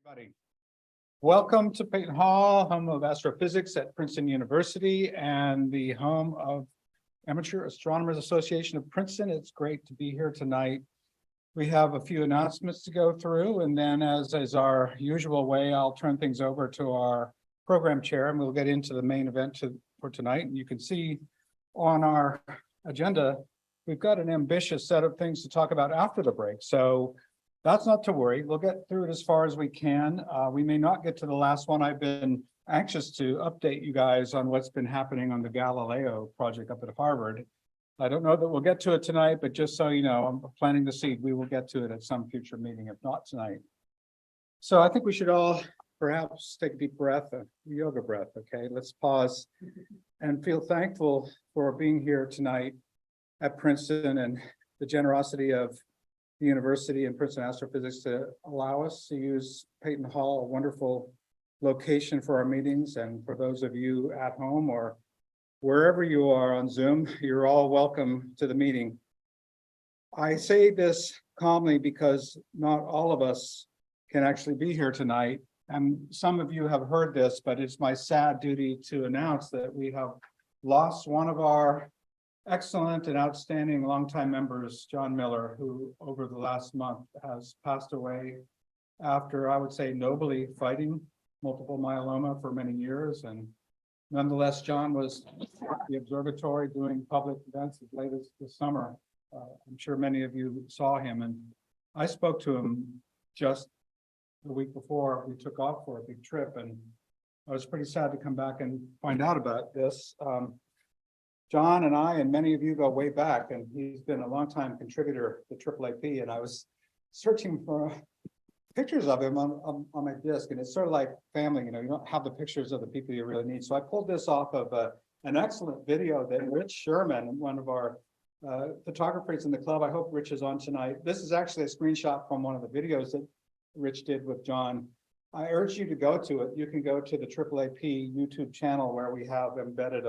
Everybody. Welcome to Peyton Hall, home of astrophysics at Princeton University and the home of Amateur Astronomers Association of Princeton. It's great to be here tonight. We have a few announcements to go through, and then as is our usual way, I'll turn things over to our program chair and we'll get into the main event for tonight. And you can see on our agenda, we've got an ambitious set of things to talk about after the break. So that's not to worry. We'll get through it as far as we can. We may not get to the last one. I've been anxious to update you guys on what's been happening on the Galileo project up at Harvard. I don't know that we'll get to it tonight, but just so you know, I'm planting the seed. We will get to it at some future meeting, if not tonight. So I think we should all perhaps take a deep breath, a yoga breath, okay? Let's pause and feel thankful for being here tonight at Princeton and the generosity of the university and Princeton Astrophysics to allow us to use Peyton Hall, a wonderful location for our meetings. And for those of you at home or wherever you are on Zoom, you're all welcome to the meeting. I say this calmly because not all of us can actually be here tonight. And some of you have heard this, but it's my sad duty to announce that we have lost one of our excellent and outstanding longtime members, John Miller, who over the last month has passed away after, I would say, nobly fighting multiple myeloma for many years. And nonetheless, John was at the observatory doing public events as late as this summer. I'm sure many of you saw him, and I spoke to him just the week before we took off for a big trip, and I was pretty sad to come back and find out about this. John and I and many of you go way back, and he's been a longtime contributor to AAAP, and I was searching for pictures of him on my disk, and it's sort of like family, you don't have the pictures of the people you really need. So I pulled this off of an excellent video that Rich Sherman, one of our photographers in the club, I hope Rich is on tonight. This is actually a screenshot from one of the videos that Rich did with John. I urge you to go to it. You can go to the AAAP YouTube channel where we have embedded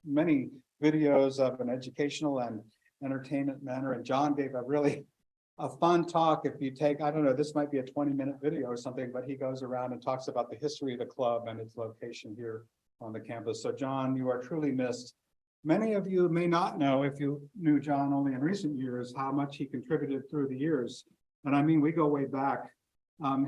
many videos of an educational and entertainment manner. And John gave a fun talk. If you take, I don't know, this might be a 20-minute video or something, but he goes around and talks about the history of the club and its location here on the campus. So John, you are truly missed. Many of you may not know, if you knew John only in recent years, how much he contributed through the years. And I mean, we go way back.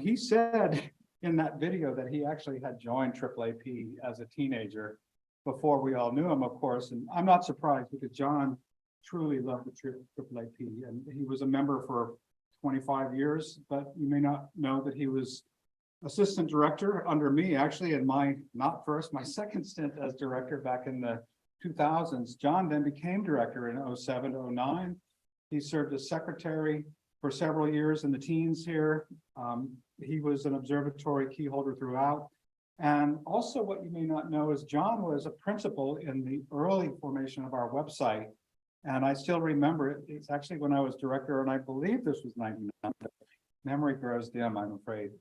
He said in that video that he actually had joined AAAP as a teenager before we all knew him, of course. And I'm not surprised because John truly loved the AAAP, and he was a member for 25 years, but you may not know that he was assistant director under me, actually, in my second stint as director back in the 2000s. John then became director in 07 to 09. He served as secretary for several years in the teens here. He was an observatory key holder throughout. And also what you may not know is John was a principal in the early formation of our website. And I still remember it. It's actually when I was director, and I believe this was 99. Memory grows dim, I'm afraid.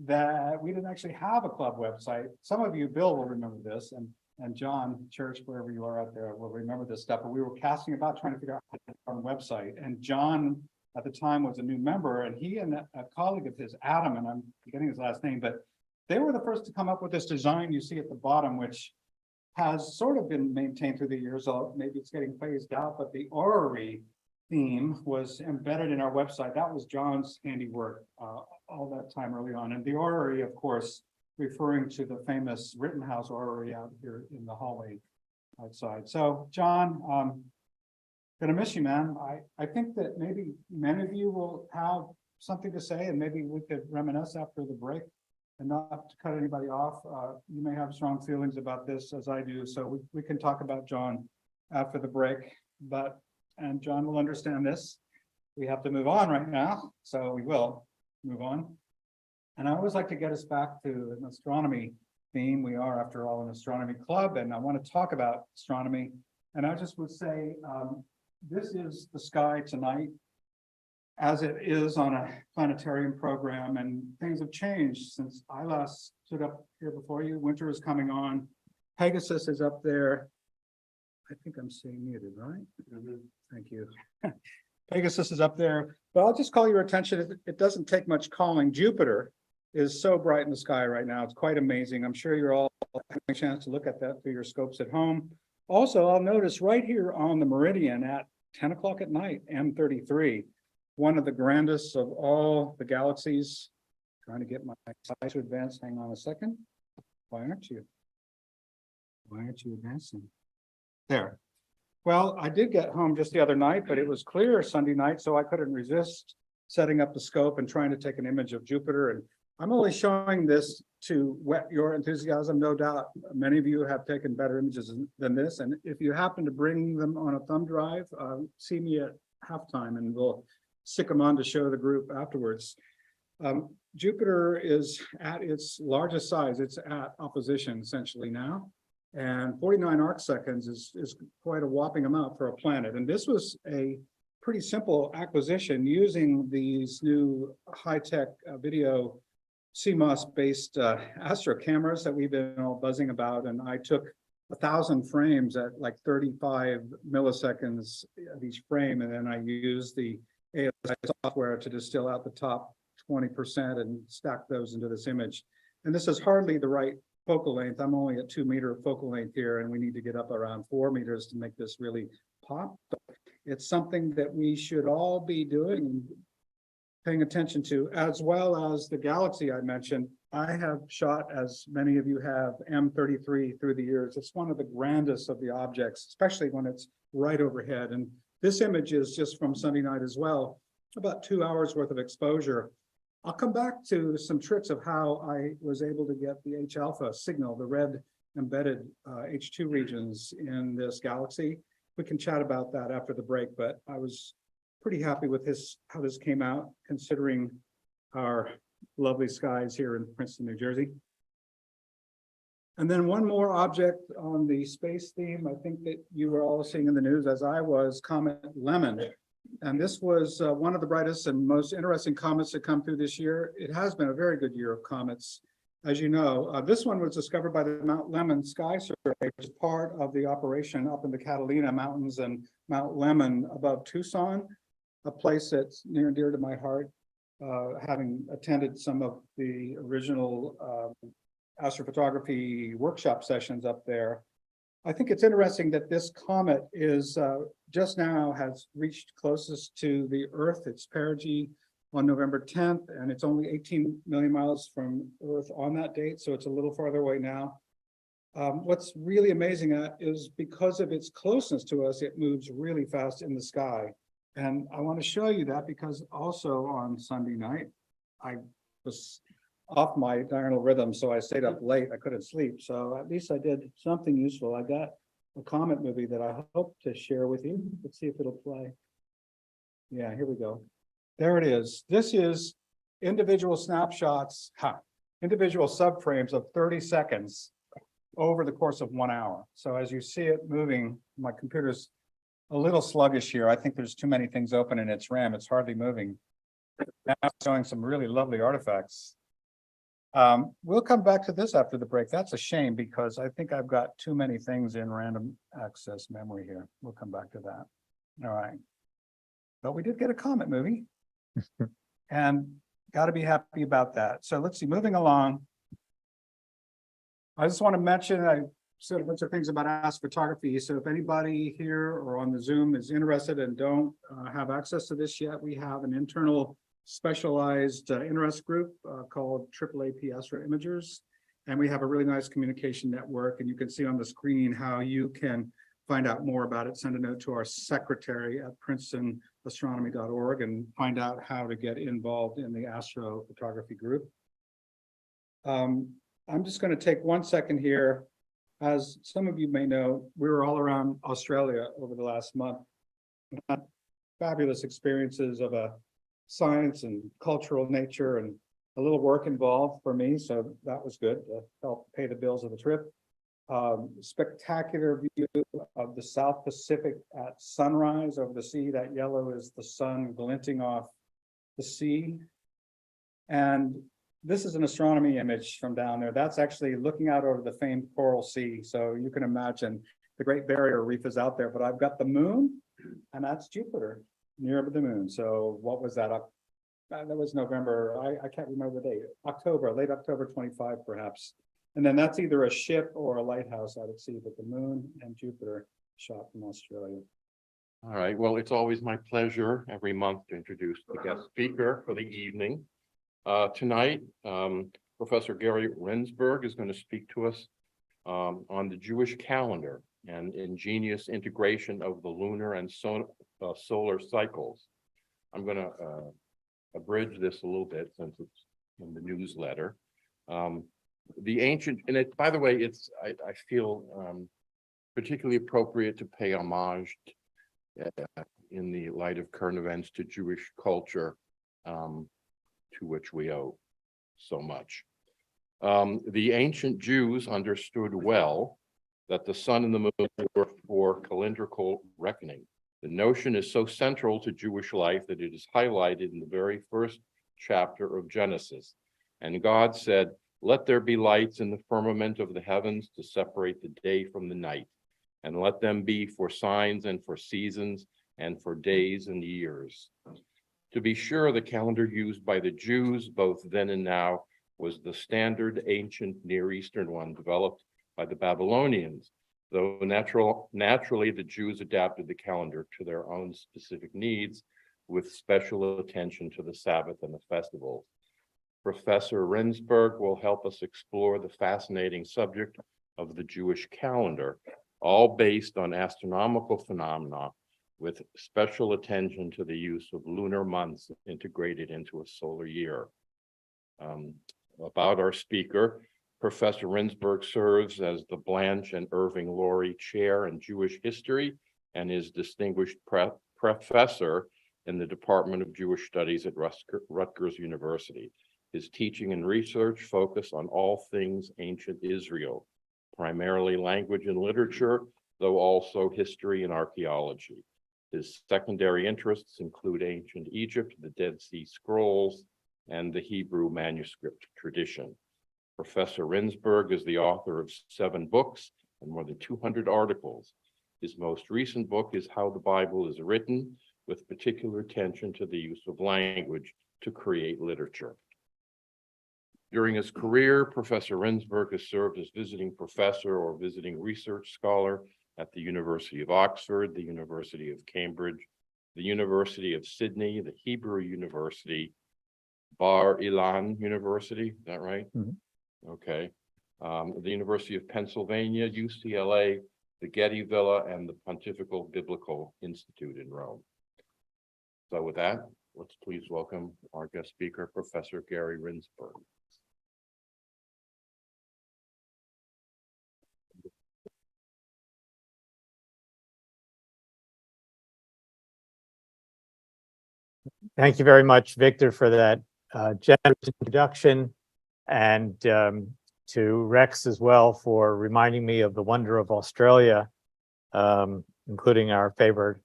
That we didn't actually have a club website. Some of you, Bill, will remember this, and John Church, wherever you are out there, will remember this stuff. But we were casting about trying to figure out how to get our website. And John, at the time, was a new member, and he and a colleague of his, Adam, and I'm forgetting his last name, but they were the first to come up with this design you see at the bottom, which has sort of been maintained through the years. Maybe it's getting phased out, but the orrery theme was embedded in our website. That was John's handiwork all that time early on. And the orrery, of course, referring to the famous Rittenhouse orrery out here in the hallway outside. So, John, gonna miss you, man. I think that maybe many of you will have something to say, and maybe we could reminisce after the break. And not to cut anybody off, you may have strong feelings about this as I do, so we can talk about John after the break, and John will understand this. We have to move on right now, so we will move on. And I always like to get us back to an astronomy theme. We are, after all, an astronomy club, and I want to talk about astronomy. And I just would say, this is the sky tonight, as it is on a planetarium program, and things have changed since I last stood up here before you. Winter is coming on. Pegasus is up there. I think I'm staying muted, right? Thank you. Pegasus is up there, but I'll just call your attention. It doesn't take much calling. Jupiter is so bright in the sky right now. It's quite amazing. I'm sure you're all having a chance to look at that through your scopes at home. Also, I'll notice right here on the meridian at 10 o'clock at night, M33, one of the grandest of all the galaxies. Trying to get my size to advance. Hang on a second. Why aren't you? Why aren't you advancing? There. Well, I did get home just the other night, but it was clear Sunday night, so I couldn't resist setting up the scope and trying to take an image of Jupiter. And I'm only showing this to whet your enthusiasm. No doubt many of you have taken better images than this. And if you happen to bring them on a thumb drive, see me at halftime and we'll stick them on to show the group afterwards. Jupiter is at its largest size. It's at opposition essentially now. And 49 arc seconds is quite a whopping amount for a planet. And this was a pretty simple acquisition using these new high-tech video CMOS-based astro cameras that we've been all buzzing about. And I took 1,000 frames at like 35 milliseconds of each frame. And then I used the ASI software to distill out the top 20% and stack those into this image. And this is hardly the right focal length. I'm only at 2 meter focal length here, and we need to get up around 4 meters to make this really pop. But it's something that we should all be doing and paying attention to, as well as the galaxy I mentioned. I have shot, as many of you have, M33 through the years. It's one of the grandest of the objects, especially when it's right overhead. And this image is just from Sunday night as well, about 2 hours worth of exposure. I'll come back to some tricks of how I was able to get the H-alpha signal, the red embedded H2 regions in this galaxy. We can chat about that after the break, but I was pretty happy with how this came out, considering our lovely skies here in Princeton, New Jersey. And then one more object on the space theme, I think that you were all seeing in the news, as I was, Comet Lemon. And this was one of the brightest and most interesting comets that come through this year. It has been a very good year of comets. As you know, this one was discovered by the Mount Lemmon Sky Survey, which is part of the operation up in the Catalina Mountains and Mount Lemmon above Tucson, a place that's near and dear to my heart, having attended some of the original astrophotography workshop sessions up there. I think it's interesting that this comet is just now has reached closest to the Earth. It's perigee on November 10th, and it's only 18 million miles from Earth on that date, so it's a little farther away now. What's really amazing is because of its closeness to us, it moves really fast in the sky. And I want to show you that because also on Sunday night, I was off my diurnal rhythm, so I stayed up late. I couldn't sleep, so at least I did something useful. I got a comet movie that I hope to share with you. Let's see if it'll play. Yeah, here we go. There it is. This is individual snapshots, individual subframes of 30 seconds over the course of 1 hour. So as you see it moving, my computer's a little sluggish here. I think there's too many things open in its RAM. It's hardly moving. Now it's showing some really lovely artifacts. We'll come back to this after the break. That's a shame because I think I've got too many things in random access memory here. We'll come back to that. All right. But we did get a comet movie and got to be happy about that. So let's see, moving along. I just want to mention, I said a bunch of things about astrophotography. So if anybody here or on the Zoom is interested and don't have access to this yet, we have an internal specialized interest group called AAAP Astro Imagers. And we have a really nice communication network. And you can see on the screen how you can find out more about it. Send a note to our secretary at princetonastronomy.org and find out how to get involved in the astrophotography group. I'm just going to take 1 second here. As some of you may know, we were all around Australia over the last month. Fabulous experiences of a science and cultural nature and a little work involved for me. So that was good to help pay the bills of the trip. Spectacular view of the South Pacific at sunrise over the sea. That yellow is the sun glinting off the sea. And this is an astronomy image from down there. That's actually looking out over the famed Coral Sea. So you can imagine the Great Barrier Reef is out there, but I've got the moon, and that's Jupiter near the moon. So what was that, that was November, I can't remember the date, October, late October 25 perhaps. And then that's either a ship or a lighthouse out at sea, but the moon and Jupiter shot from Australia. All right, well, it's always my pleasure every month to introduce the guest speaker for the evening. Tonight, Professor Gary Rendsburg is going to speak to us on the Jewish calendar and ingenious integration of the lunar and solar cycles. I'm going to abridge this a little bit since it's in the newsletter. The ancient, and it, by the way, it's I feel particularly appropriate to pay homage in the light of current events to Jewish culture, to which we owe so much. The ancient Jews understood well that the sun and the moon were for calendrical reckoning. The notion is so central to Jewish life that it is highlighted in the very first chapter of Genesis. And God said, "Let there be lights in the firmament of the heavens to separate the day from the night, and let them be for signs and for seasons and for days and years." To be sure, the calendar used by the Jews, both then and now, was the standard ancient Near Eastern one developed by the Babylonians, though naturally the Jews adapted the calendar to their own specific needs with special attention to the Sabbath and the festivals. Professor Rendsburg will help us explore the fascinating subject of the Jewish calendar, all based on astronomical phenomena with special attention to the use of lunar months integrated into a solar year. About our speaker, Professor Rendsburg serves as the Blanche and Irving Laurie Chair in Jewish History and is distinguished professor in the Department of Jewish Studies at Rutgers University. His teaching and research focus on all things ancient Israel, primarily language and literature, though also history and archaeology. His secondary interests include ancient Egypt, the Dead Sea Scrolls, and the Hebrew manuscript tradition. Professor Rendsburg is the author of 7 books and more than 200 articles. His most recent book is How the Bible is Written, with particular attention to the use of language to create literature. During his career, Professor Rendsburg has served as visiting professor or visiting research scholar at the University of Oxford, the University of Cambridge, the University of Sydney, the Hebrew University, Bar Ilan University, is that right? Mm-hmm. Okay. The University of Pennsylvania, UCLA, the Getty Villa, and the Pontifical Biblical Institute in Rome. So with that, let's please welcome our guest speaker, Professor Gary Rendsburg. Thank you very much, Victor, for that generous introduction, and to Rex as well for reminding me of the wonder of Australia, including our favorite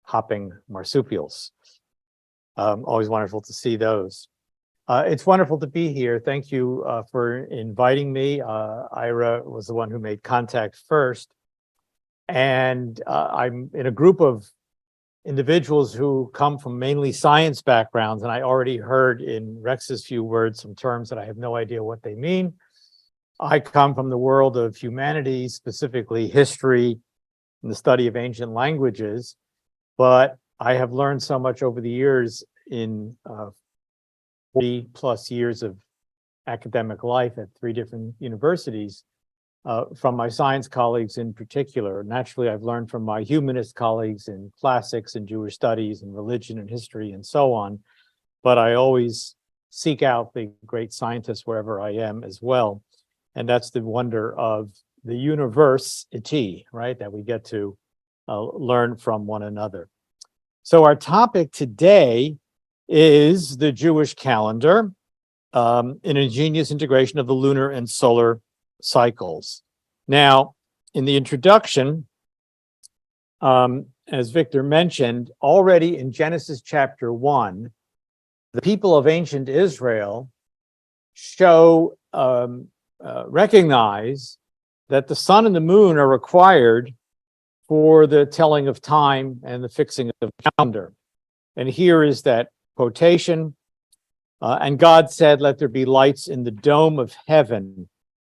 hopping marsupials. Always wonderful to see those. It's wonderful to be here. Thank you for inviting me. Ira was the one who made contact first, and I'm in a group of individuals who come from mainly science backgrounds, and I already heard in Rex's few words some terms that I have no idea what they mean. I come from the world of humanities, specifically history and the study of ancient languages, but I have learned so much over the years in 40 plus years of academic life at 3 different universities, from my science colleagues in particular. Naturally, I've learned from my humanist colleagues in classics and Jewish studies and religion and history and so on, but I always seek out the great scientists wherever I am as well. And that's the wonder of the university, right? That we get to learn from one another. So our topic today is the Jewish calendar, an ingenious integration of the lunar and solar cycles. Now, in the introduction, as Victor mentioned, already in Genesis chapter 1, the people of ancient Israel recognize that the sun and the moon are required for the telling of time and the fixing of the calendar. And here is that quotation And God said, let there be lights in the dome of heaven.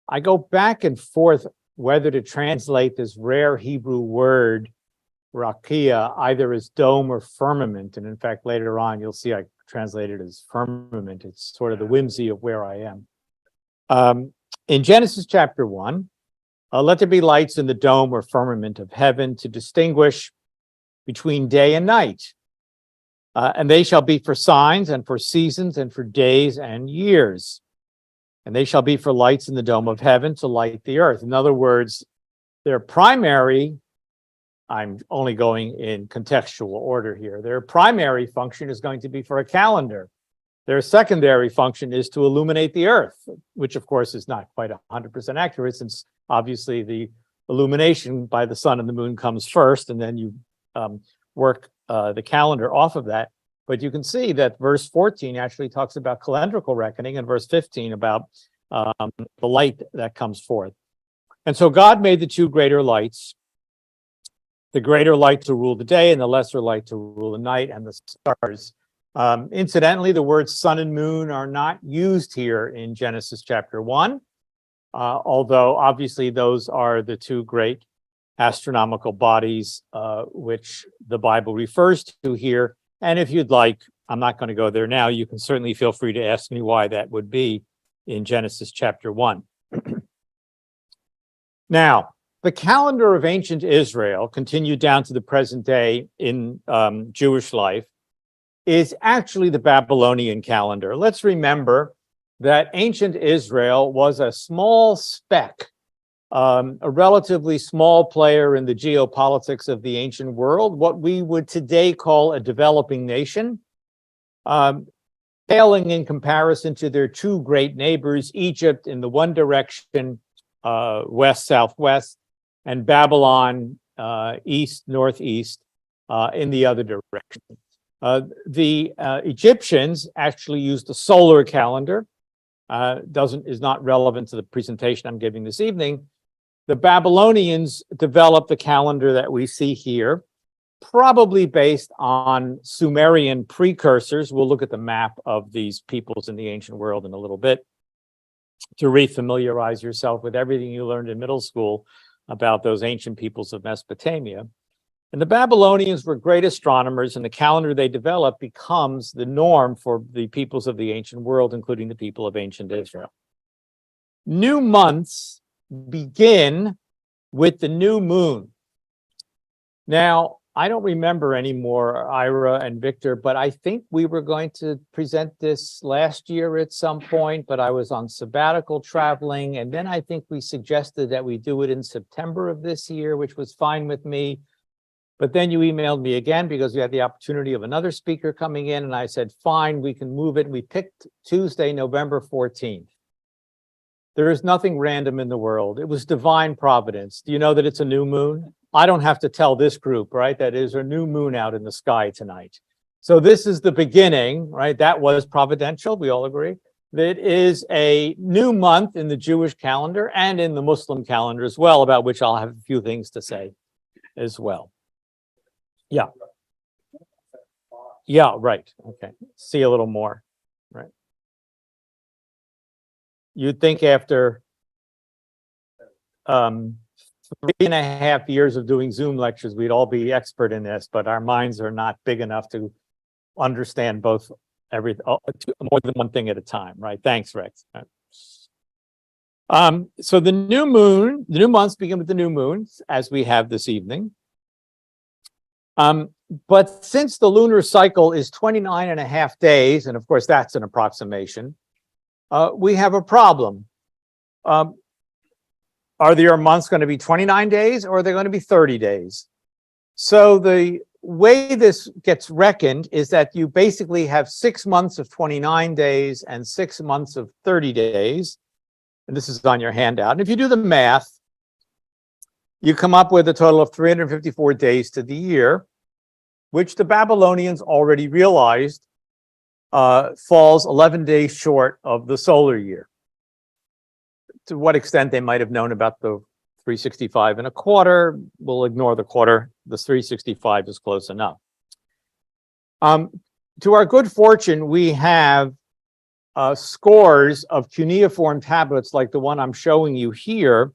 I go back and forth whether to translate this rare Hebrew word, rakia, either as dome or firmament. And in fact, later on, you'll see I translate it as firmament. It's sort of the whimsy of where I am. In Genesis chapter 1, let there be lights in the dome or firmament of heaven to distinguish between day and night. And they shall be for signs and for seasons and for days and years. And they shall be for lights in the dome of heaven to light the earth. In other words, their primary, I'm only going in contextual order here, their primary function is going to be for a calendar. Their secondary function is to illuminate the earth, which of course is not quite 100% accurate, since obviously the illumination by the sun and the moon comes first, and then you work the calendar off of that. But you can see that verse 14 actually talks about calendrical reckoning, and verse 15 about the light that comes forth. And so God made the two greater lights, the greater light to rule the day and the lesser light to rule the night and the stars. Incidentally, the words sun and moon are not used here in Genesis chapter 1, although obviously those are the two great astronomical bodies which the Bible refers to here. And if you'd like, I'm not going to go there now, you can certainly feel free to ask me why that would be in Genesis chapter 1. Now, the calendar of ancient Israel, continued down to the present day in Jewish life, is actually the Babylonian calendar. Let's remember that ancient Israel was a small speck, a relatively small player in the geopolitics of the ancient world, what we would today call a developing nation, paling in comparison to their two great neighbors, Egypt in the one direction, west-southwest, and Babylon, east-northeast, in the other direction. The Egyptians actually used the solar calendar. Is not relevant to the presentation I'm giving this evening. The Babylonians developed the calendar that we see here, probably based on Sumerian precursors. We'll look at the map of these peoples in the ancient world in a little bit to refamiliarize yourself with everything you learned in middle school about those ancient peoples of Mesopotamia. And the Babylonians were great astronomers, and the calendar they developed becomes the norm for the peoples of the ancient world, including the people of ancient Israel. New months begin with the new moon. Now, I don't remember anymore, Ira and Victor, but I think we were going to present this last year at some point, but I was on sabbatical traveling, and then I think we suggested that we do it in September of this year, which was fine with me. But then you emailed me again because you had the opportunity of another speaker coming in, and I said, fine, we can move it. And we picked Tuesday, November 14th. There is nothing random in the world. It was divine providence. Do you know that it's a new moon? I don't have to tell this group, right? That is a new moon out in the sky tonight. So this is the beginning, right? That was providential, we all agree. That is a new month in the Jewish calendar and in the Muslim calendar as well, about which I'll have a few things to say as well. Yeah. Yeah, right. Okay. See a little more. Right. You'd think after 3.5 years of doing Zoom lectures, we'd all be expert in this, but our minds are not big enough to understand both more than one thing at a time, right? Thanks, Rex. So the new months begin with the new moon, as we have this evening. But since the lunar cycle is 29.5 days, and of course that's an approximation, we have a problem. Are your months going to be 29 days or are they going to be 30 days? So the way this gets reckoned is that you basically have 6 months of 29 days and 6 months of 30 days. And this is on your handout. And if you do the math, you come up with a total of 354 days to the year, which the Babylonians already realized falls 11 days short of the solar year. To what extent they might have known about the 365 and a quarter, we'll ignore the quarter. The 365 is close enough. To our good fortune, we have scores of cuneiform tablets like the one I'm showing you here,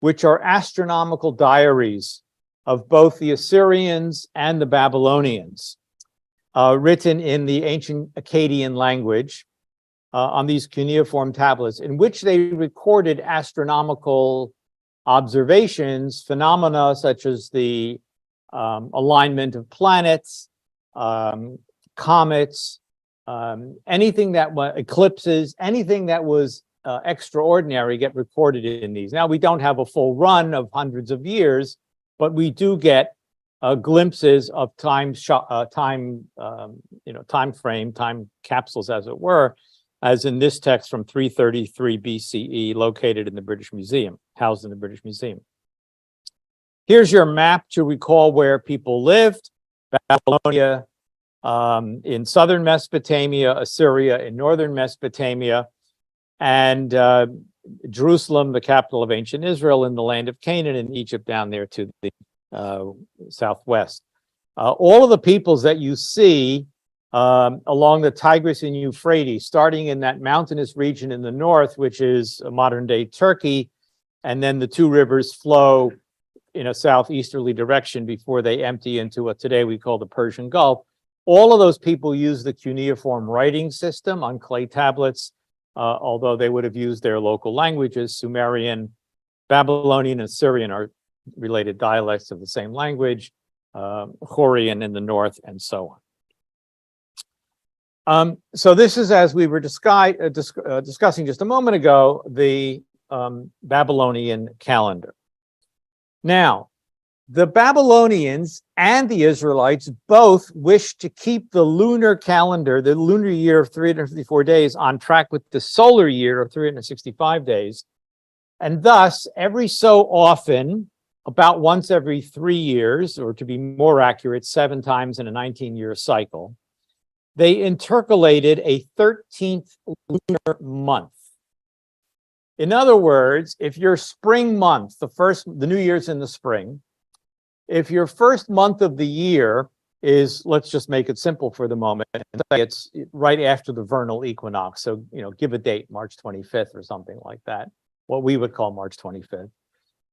which are astronomical diaries of both the Assyrians and the Babylonians, written in the ancient Akkadian language on these cuneiform tablets, in which they recorded astronomical observations, phenomena such as the alignment of planets, comets, anything that was eclipses, anything that was extraordinary get recorded in these. Now, we don't have a full run of hundreds of years, but we do get glimpses of time frame, time capsules, as it were, as in this text from 333 BCE, located in the British Museum, housed in the British Museum. Here's your map to recall where people lived: Babylonia in southern Mesopotamia, Assyria in northern Mesopotamia, and Jerusalem, the capital of ancient Israel, in the land of Canaan, and Egypt down there to the southwest. All of the peoples that you see along the Tigris and Euphrates, starting in that mountainous region in the north, which is modern-day Turkey, and then the two rivers flow in a southeasterly direction before they empty into what today we call the Persian Gulf. All of those people use the cuneiform writing system on clay tablets, although they would have used their local languages. Sumerian, Babylonian, and Assyrian are related dialects of the same language, Hurrian in the north, and so on. So this is, as we were discussing just a moment ago, the Babylonian calendar. Now, the Babylonians and the Israelites both wished to keep the lunar calendar, the lunar year of 354 days, on track with the solar year of 365 days. And thus, every so often, about once every 3 years, or to be more accurate, 7 times in a 19-year cycle, they intercalated a 13th lunar month. In other words, if your spring month, the New Year's in the spring, if your first month of the year is, let's just make it simple for the moment, it's right after the vernal equinox. So, give a date, March 25th or something like that, what we would call March 25th.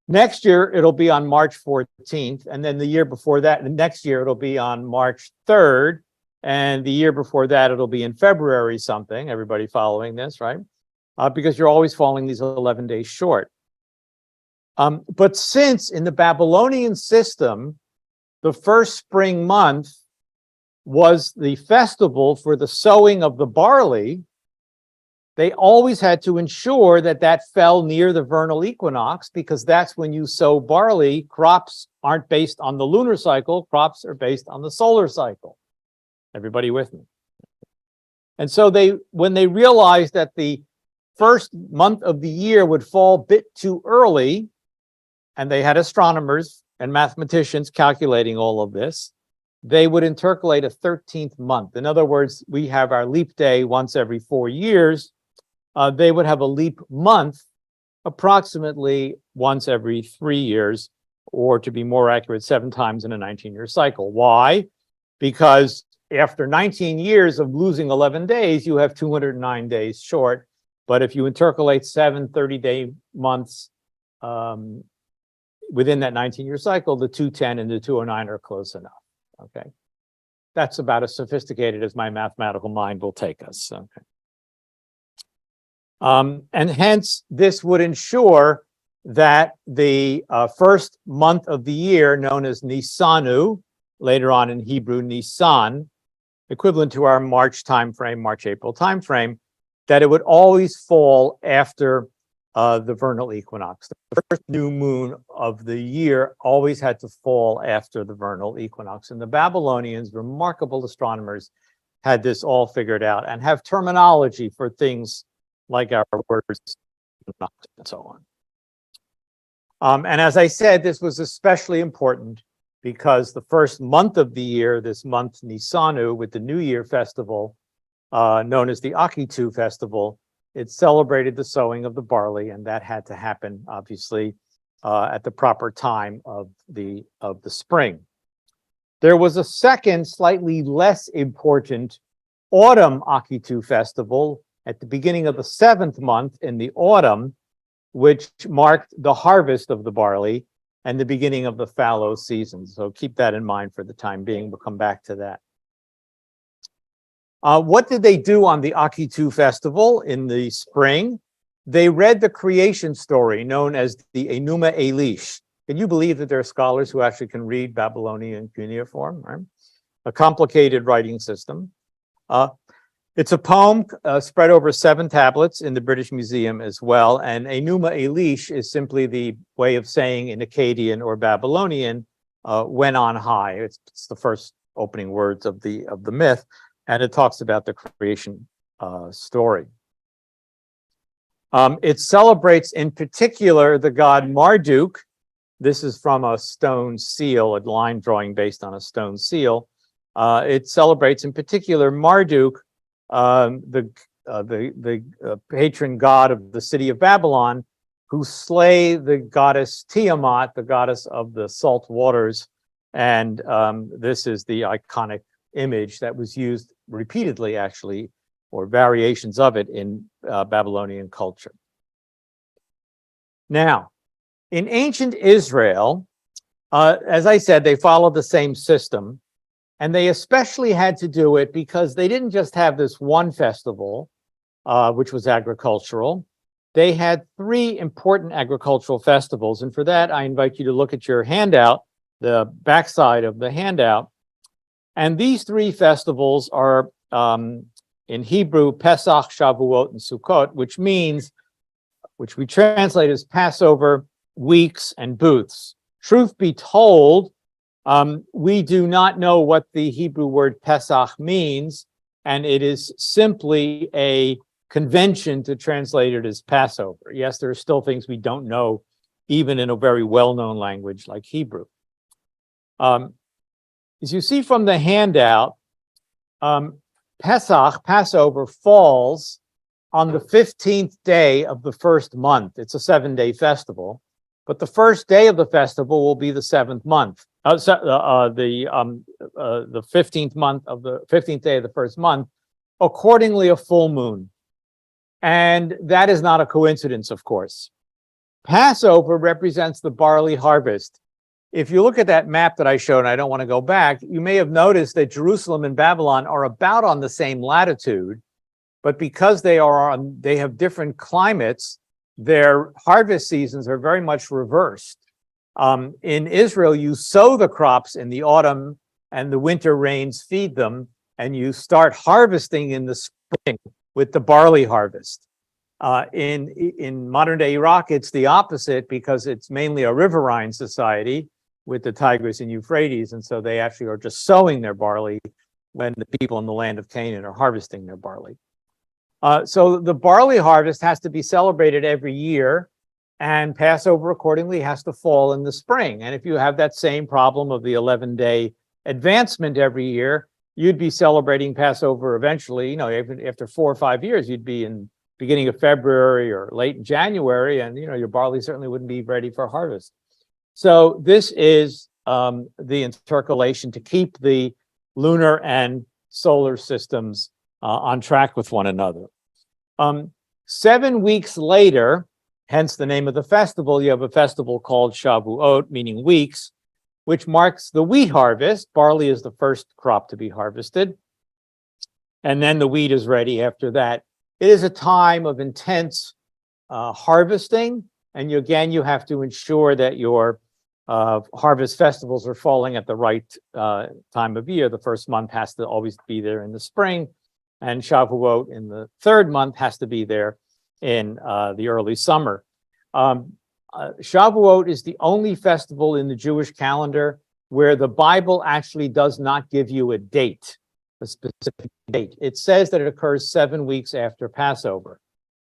Next year, it'll be on March 14th. And then the year before that, the next year, it'll be on March 3rd. And the year before that, it'll be in February something. Everybody following this, right? Because you're always falling these 11 days short. But since in the Babylonian system, the first spring month was the festival for the sowing of the barley, they always had to ensure that that fell near the vernal equinox, because that's when you sow barley. Crops aren't based on the lunar cycle, crops are based on the solar cycle. Everybody with me? And so when they realized that the first month of the year would fall a bit too early, and they had astronomers and mathematicians calculating all of this, they would intercalate a 13th month. In other words, we have our leap day once every 4 years. They would have a leap month approximately once every 3 years, or to be more accurate, 7 times in a 19-year cycle. Why? Because after 19 years of losing 11 days, you have 209 days short. But if you intercalate 7 30-day months within that 19-year cycle, the 210 and the 209 are close enough. Okay, that's about as sophisticated as my mathematical mind will take us. Okay. And hence, this would ensure that the first month of the year, known as Nisanu, later on in Hebrew, Nisan, equivalent to our March timeframe, March-April timeframe, that it would always fall after the vernal equinox. The first new moon of the year always had to fall after the vernal equinox. And the Babylonians, remarkable astronomers, had this all figured out and have terminology for things like our words and so on. And as I said, this was especially important because the first month of the year, this month Nisanu, with the New Year festival, known as the Akitu festival, it celebrated the sowing of the barley, and that had to happen, obviously, at the proper time of the spring. There was a second, slightly less important autumn Akitu festival, at the beginning of the 7th month in the autumn, which marked the harvest of the barley and the beginning of the fallow season. So keep that in mind for the time being. We'll come back to that. What did they do on the Akitu festival in the spring? They read the creation story known as the Enuma Elish. Can you believe that there are scholars who actually can read Babylonian cuneiform, right? A complicated writing system. It's a poem spread over 7 tablets in the British Museum as well. And Enuma Elish is simply the way of saying in Akkadian or Babylonian, when on high. It's the first opening words of the myth, and it talks about the creation story. It celebrates in particular the god Marduk. This is from a stone seal, a line drawing based on a stone seal. It celebrates in particular Marduk, the patron god of the city of Babylon, who slay the goddess Tiamat, the goddess of the salt waters. And this is the iconic image that was used repeatedly, actually, or variations of it in Babylonian culture. Now, in ancient Israel, as I said, they followed the same system. And they especially had to do it because they didn't just have this one festival, which was agricultural. They had 3 important agricultural festivals. And for that, I invite you to look at your handout, the backside of the handout. And these 3 festivals are, in Hebrew, Pesach, Shavuot, and Sukkot, which we translate as Passover, weeks, and booths. Truth be told, we do not know what the Hebrew word Pesach means, and it is simply a convention to translate it as Passover. Yes, there are still things we don't know, even in a very well-known language like Hebrew. As you see from the handout, Pesach, Passover, falls on the 15th day of the first month. It's a 7-day festival, but the first day of the festival will be the 7th month. The 15th month of the 15th day of the first month, accordingly a full moon. And that is not a coincidence, of course. Passover represents the barley harvest. If you look at that map that I showed, and I don't want to go back, you may have noticed that Jerusalem and Babylon are about on the same latitude, but because they have different climates, their harvest seasons are very much reversed. In Israel, you sow the crops in the autumn and the winter rains feed them, and you start harvesting in the spring with the barley harvest. In modern day Iraq, it's the opposite because it's mainly a riverine society with the Tigris and Euphrates, and so they actually are just sowing their barley when the people in the land of Canaan are harvesting their barley. So the barley harvest has to be celebrated every year, and Passover accordingly has to fall in the spring. And if you have that same problem of the 11-day advancement every year, you'd be celebrating Passover eventually, even after 4 or 5 years, you'd be in beginning of February or late January, and your barley certainly wouldn't be ready for harvest. So this is the intercalation to keep the lunar and solar systems on track with one another. 7 weeks later, hence the name of the festival, you have a festival called Shavuot, meaning weeks, which marks the wheat harvest. Barley is the first crop to be harvested, and then the wheat is ready after that. It is a time of intense harvesting, and you have to ensure that your harvest festivals are falling at the right time of year. The first month has to always be there in the spring, and Shavuot in the 3rd month has to be there in the early summer. Shavuot is the only festival in the Jewish calendar where the Bible actually does not give you a date, a specific date. It says that it occurs 7 weeks after Passover.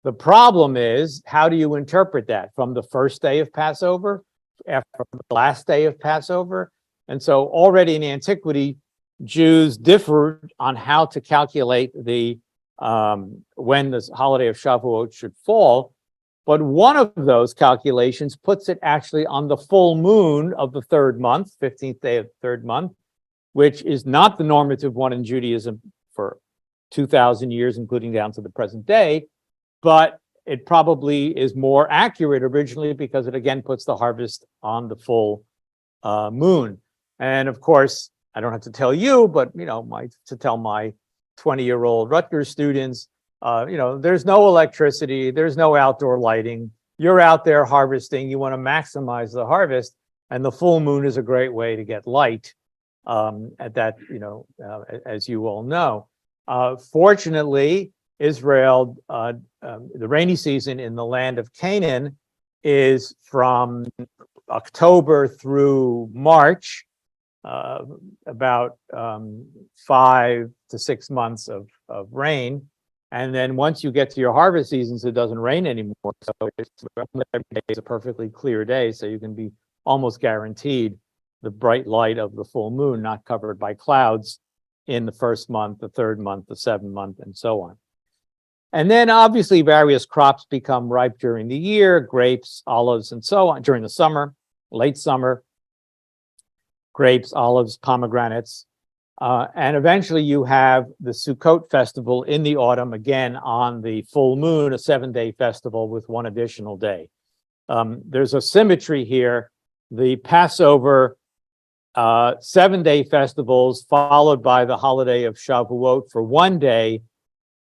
The problem is, how do you interpret that? From the first day of Passover, after the last day of Passover? And so already in antiquity, Jews differed on how to calculate the when the holiday of Shavuot should fall. But one of those calculations puts it actually on the full moon of the 3rd month, 15th day of the 3rd month, which is not the normative one in Judaism for 2,000 years, including down to the present day. But it probably is more accurate originally because it again puts the harvest on the full moon. And of course, I don't have to tell you, but to tell my 20-year-old Rutgers students, there's no electricity, there's no outdoor lighting. You're out there harvesting. You want to maximize the harvest, and the full moon is a great way to get light. At that, as you all know, fortunately, Israel, the rainy season in the land of Canaan is from October through March, about 5 to 6 months of rain. And then once you get to your harvest seasons, it doesn't rain anymore. So every day is a perfectly clear day. So you can be almost guaranteed the bright light of the full moon, not covered by clouds in the first month, the third month, the seventh month, and so on. And then obviously various crops become ripe during the year, grapes, olives, and so on during the summer, late summer, grapes, olives, pomegranates. And eventually you have the Sukkot festival in the autumn, again on the full moon, a 7-day festival with one additional day. There's a symmetry here. The Passover 7-day festivals followed by the holiday of Shavuot for 1 day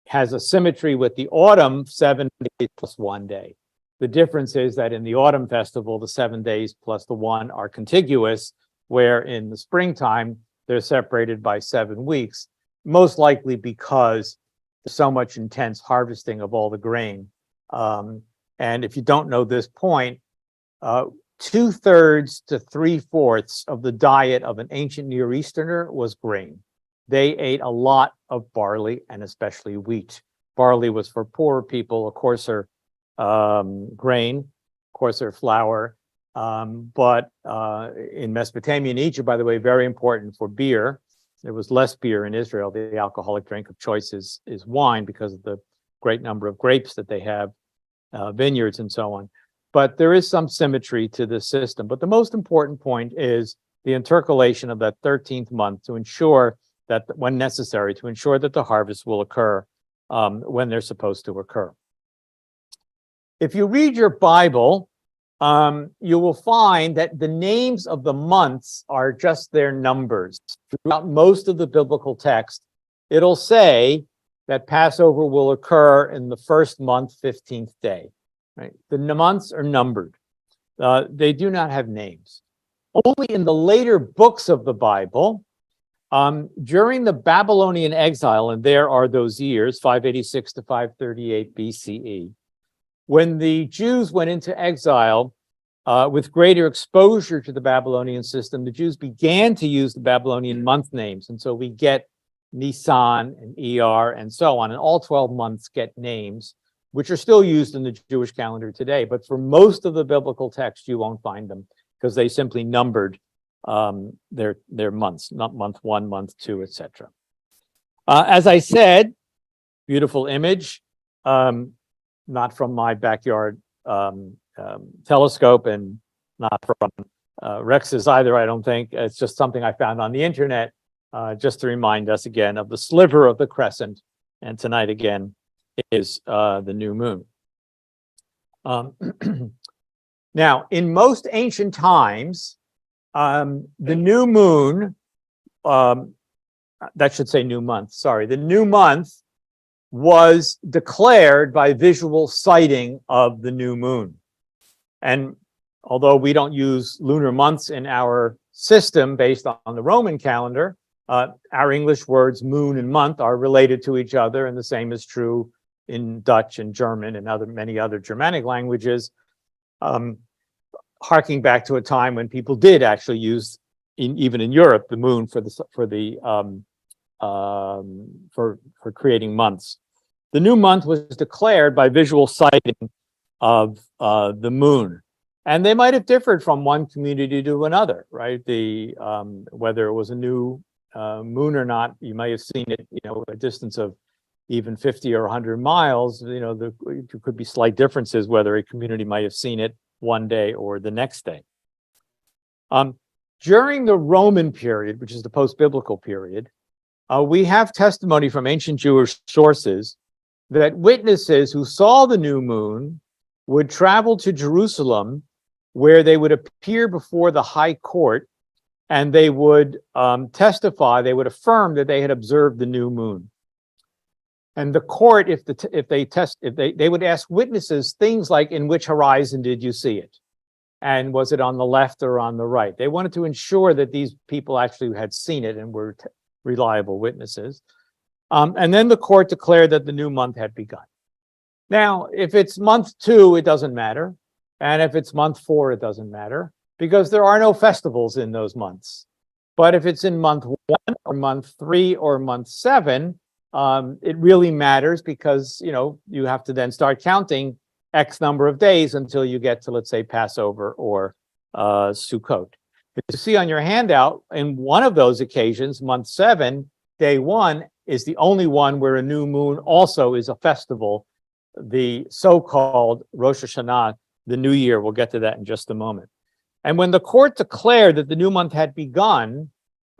has a symmetry with the autumn 7 days plus 1 day. The difference is that in the autumn festival, the 7 days plus the 1 are contiguous, where in the springtime, they're separated by 7 weeks, most likely because there's so much intense harvesting of all the grain. And if you don't know this point, 2/3 to 3/4 of the diet of an ancient Near Easterner was grain. They ate a lot of barley and especially wheat. Barley was for poorer people, a coarser grain, coarser flour. But in Mesopotamia and Egypt, by the way, very important for beer. There was less beer in Israel. The alcoholic drink of choice is wine because of the great number of grapes that they have, vineyards and so on. But there is some symmetry to this system. But the most important point is the intercalation of that 13th month to ensure that, when necessary, to ensure that the harvest will occur when they're supposed to occur. If you read your Bible, you will find that the names of the months are just their numbers. Throughout most of the biblical text, it'll say that Passover will occur in the first month, 15th day. Right? The months are numbered. They do not have names. Only in the later books of the Bible, during the Babylonian exile, and there are those years, 586 to 538 BCE, when the Jews went into exile, with greater exposure to the Babylonian system, the Jews began to use the Babylonian month names. And so we get Nisan and Iyar and so on, and all 12 months get names, which are still used in the Jewish calendar today. But for most of the biblical text, you won't find them because they simply numbered their months, not month 1, month 2, etc. As I said, beautiful image, not from my backyard telescope and not from Rex's either, I don't think. It's just something I found on the internet just to remind us again of the sliver of the crescent. And tonight again is the new moon. Now, in most ancient times, the new moon, that should say new month, sorry, the new month was declared by visual sighting of the new moon. And although we don't use lunar months in our system based on the Roman calendar, our English words moon and month are related to each other, and the same is true in Dutch and German and many other Germanic languages, harking back to a time when people did actually use, even in Europe, the moon for creating months. The new month was declared by visual sighting of the moon, and they might have differed from one community to another, right? Whether it was a new moon or not, you may have seen it, a distance of even 50 or 100 miles. There could be slight differences whether a community might have seen it one day or the next day. During the Roman period, which is the post-biblical period, We have testimony from ancient Jewish sources that witnesses who saw the new moon would travel to Jerusalem, where they would appear before the high court, and they would testify, they would affirm that they had observed the new moon. And the court, if they would ask witnesses things like, in which horizon did you see it? And was it on the left or on the right? They wanted to ensure that these people actually had seen it and were reliable witnesses. And then the court declared that the new month had begun. Now, if it's month 2, it doesn't matter. And if it's month 4, it doesn't matter, because there are no festivals in those months. But if it's in month 1 or month 3 or month 7, it really matters, because, you know, you have to then start counting X number of days until you get to, let's say, Passover or Sukkot. You see on your handout, in one of those occasions, month 7, day 1 is the only one where a new moon also is a festival, the so-called Rosh Hashanah, the New Year. We'll get to that in just a moment. And when the court declared that the new month had begun,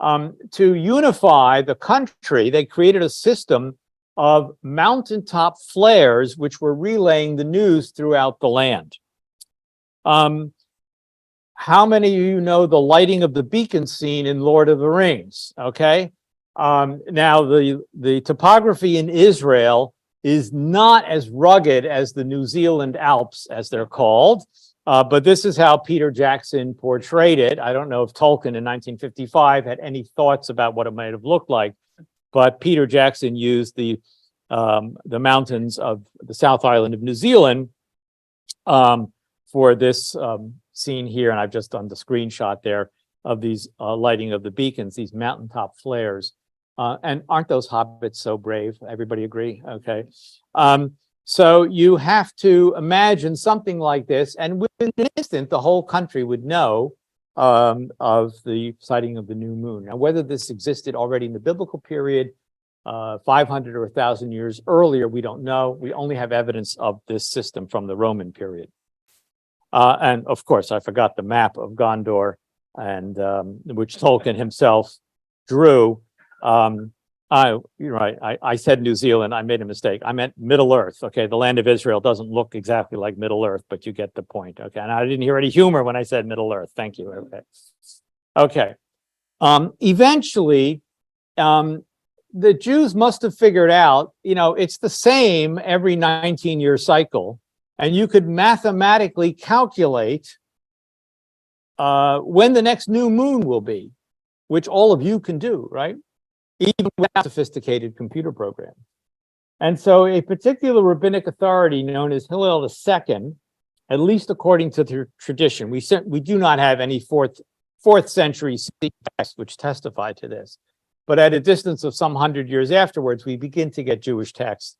to unify the country, they created a system of mountaintop flares which were relaying the news throughout the land. How many of you know the lighting of the beacon scene in Lord of the Rings? Okay. Now the topography in Israel is not as rugged as the New Zealand Alps, as they're called. But this is how Peter Jackson portrayed it. I don't know if Tolkien in 1955 had any thoughts about what it might have looked like, but Peter Jackson used the mountains of the South Island of New Zealand for this scene here, and I've just done the screenshot there of these lighting of the beacons, these mountaintop flares. And aren't those hobbits so brave? Everybody agree? Okay. So you have to imagine something like this, and within an instant, the whole country would know of the sighting of the new moon. Now, whether this existed already in the biblical period, 500 or 1,000 years earlier, we don't know. We only have evidence of this system from the Roman period. And of course, I forgot the map of Gondor, and which Tolkien himself drew. You're right. I said New Zealand. I made a mistake. I meant Middle Earth. Okay, the land of Israel doesn't look exactly like Middle Earth, but you get the point. Okay, and I didn't hear any humor when I said Middle Earth. Thank you. Okay. Okay. Eventually, the Jews must have figured out, you know, it's the same every 19-year cycle, and you could mathematically calculate when the next new moon will be, which all of you can do, right? Even without sophisticated computer programs. And so a particular rabbinic authority known as Hillel II, at least according to the tradition, we do not have any fourth century texts which testify to this, but at a distance of some 100 years afterwards, we begin to get Jewish texts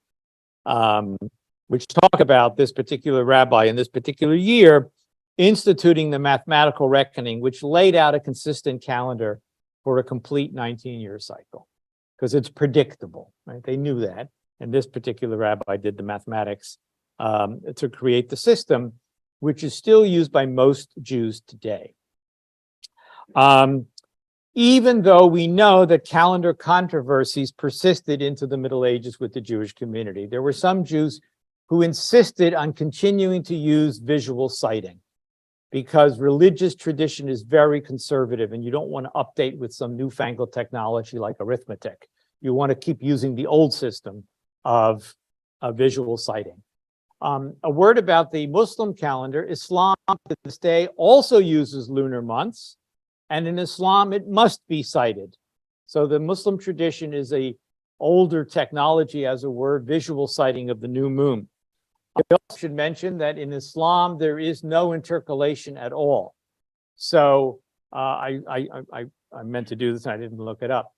which talk about this particular rabbi in this particular year instituting the mathematical reckoning, which laid out a consistent calendar for a complete 19-year cycle, because it's predictable, right? They knew that, and this particular rabbi did the mathematics to create the system, which is still used by most Jews today. Even though we know that calendar controversies persisted into the Middle Ages with the Jewish community, there were some Jews who insisted on continuing to use visual sighting, because religious tradition is very conservative and you don't want to update with some newfangled technology like arithmetic. You want to keep using the old system of visual sighting. A word about the Muslim calendar: Islam to this day also uses lunar months, and in Islam it must be sighted. So the Muslim tradition is a older technology, as it were, visual sighting of the new moon. I also should mention that in Islam, there is no intercalation at all. So I meant to do this and I didn't look it up.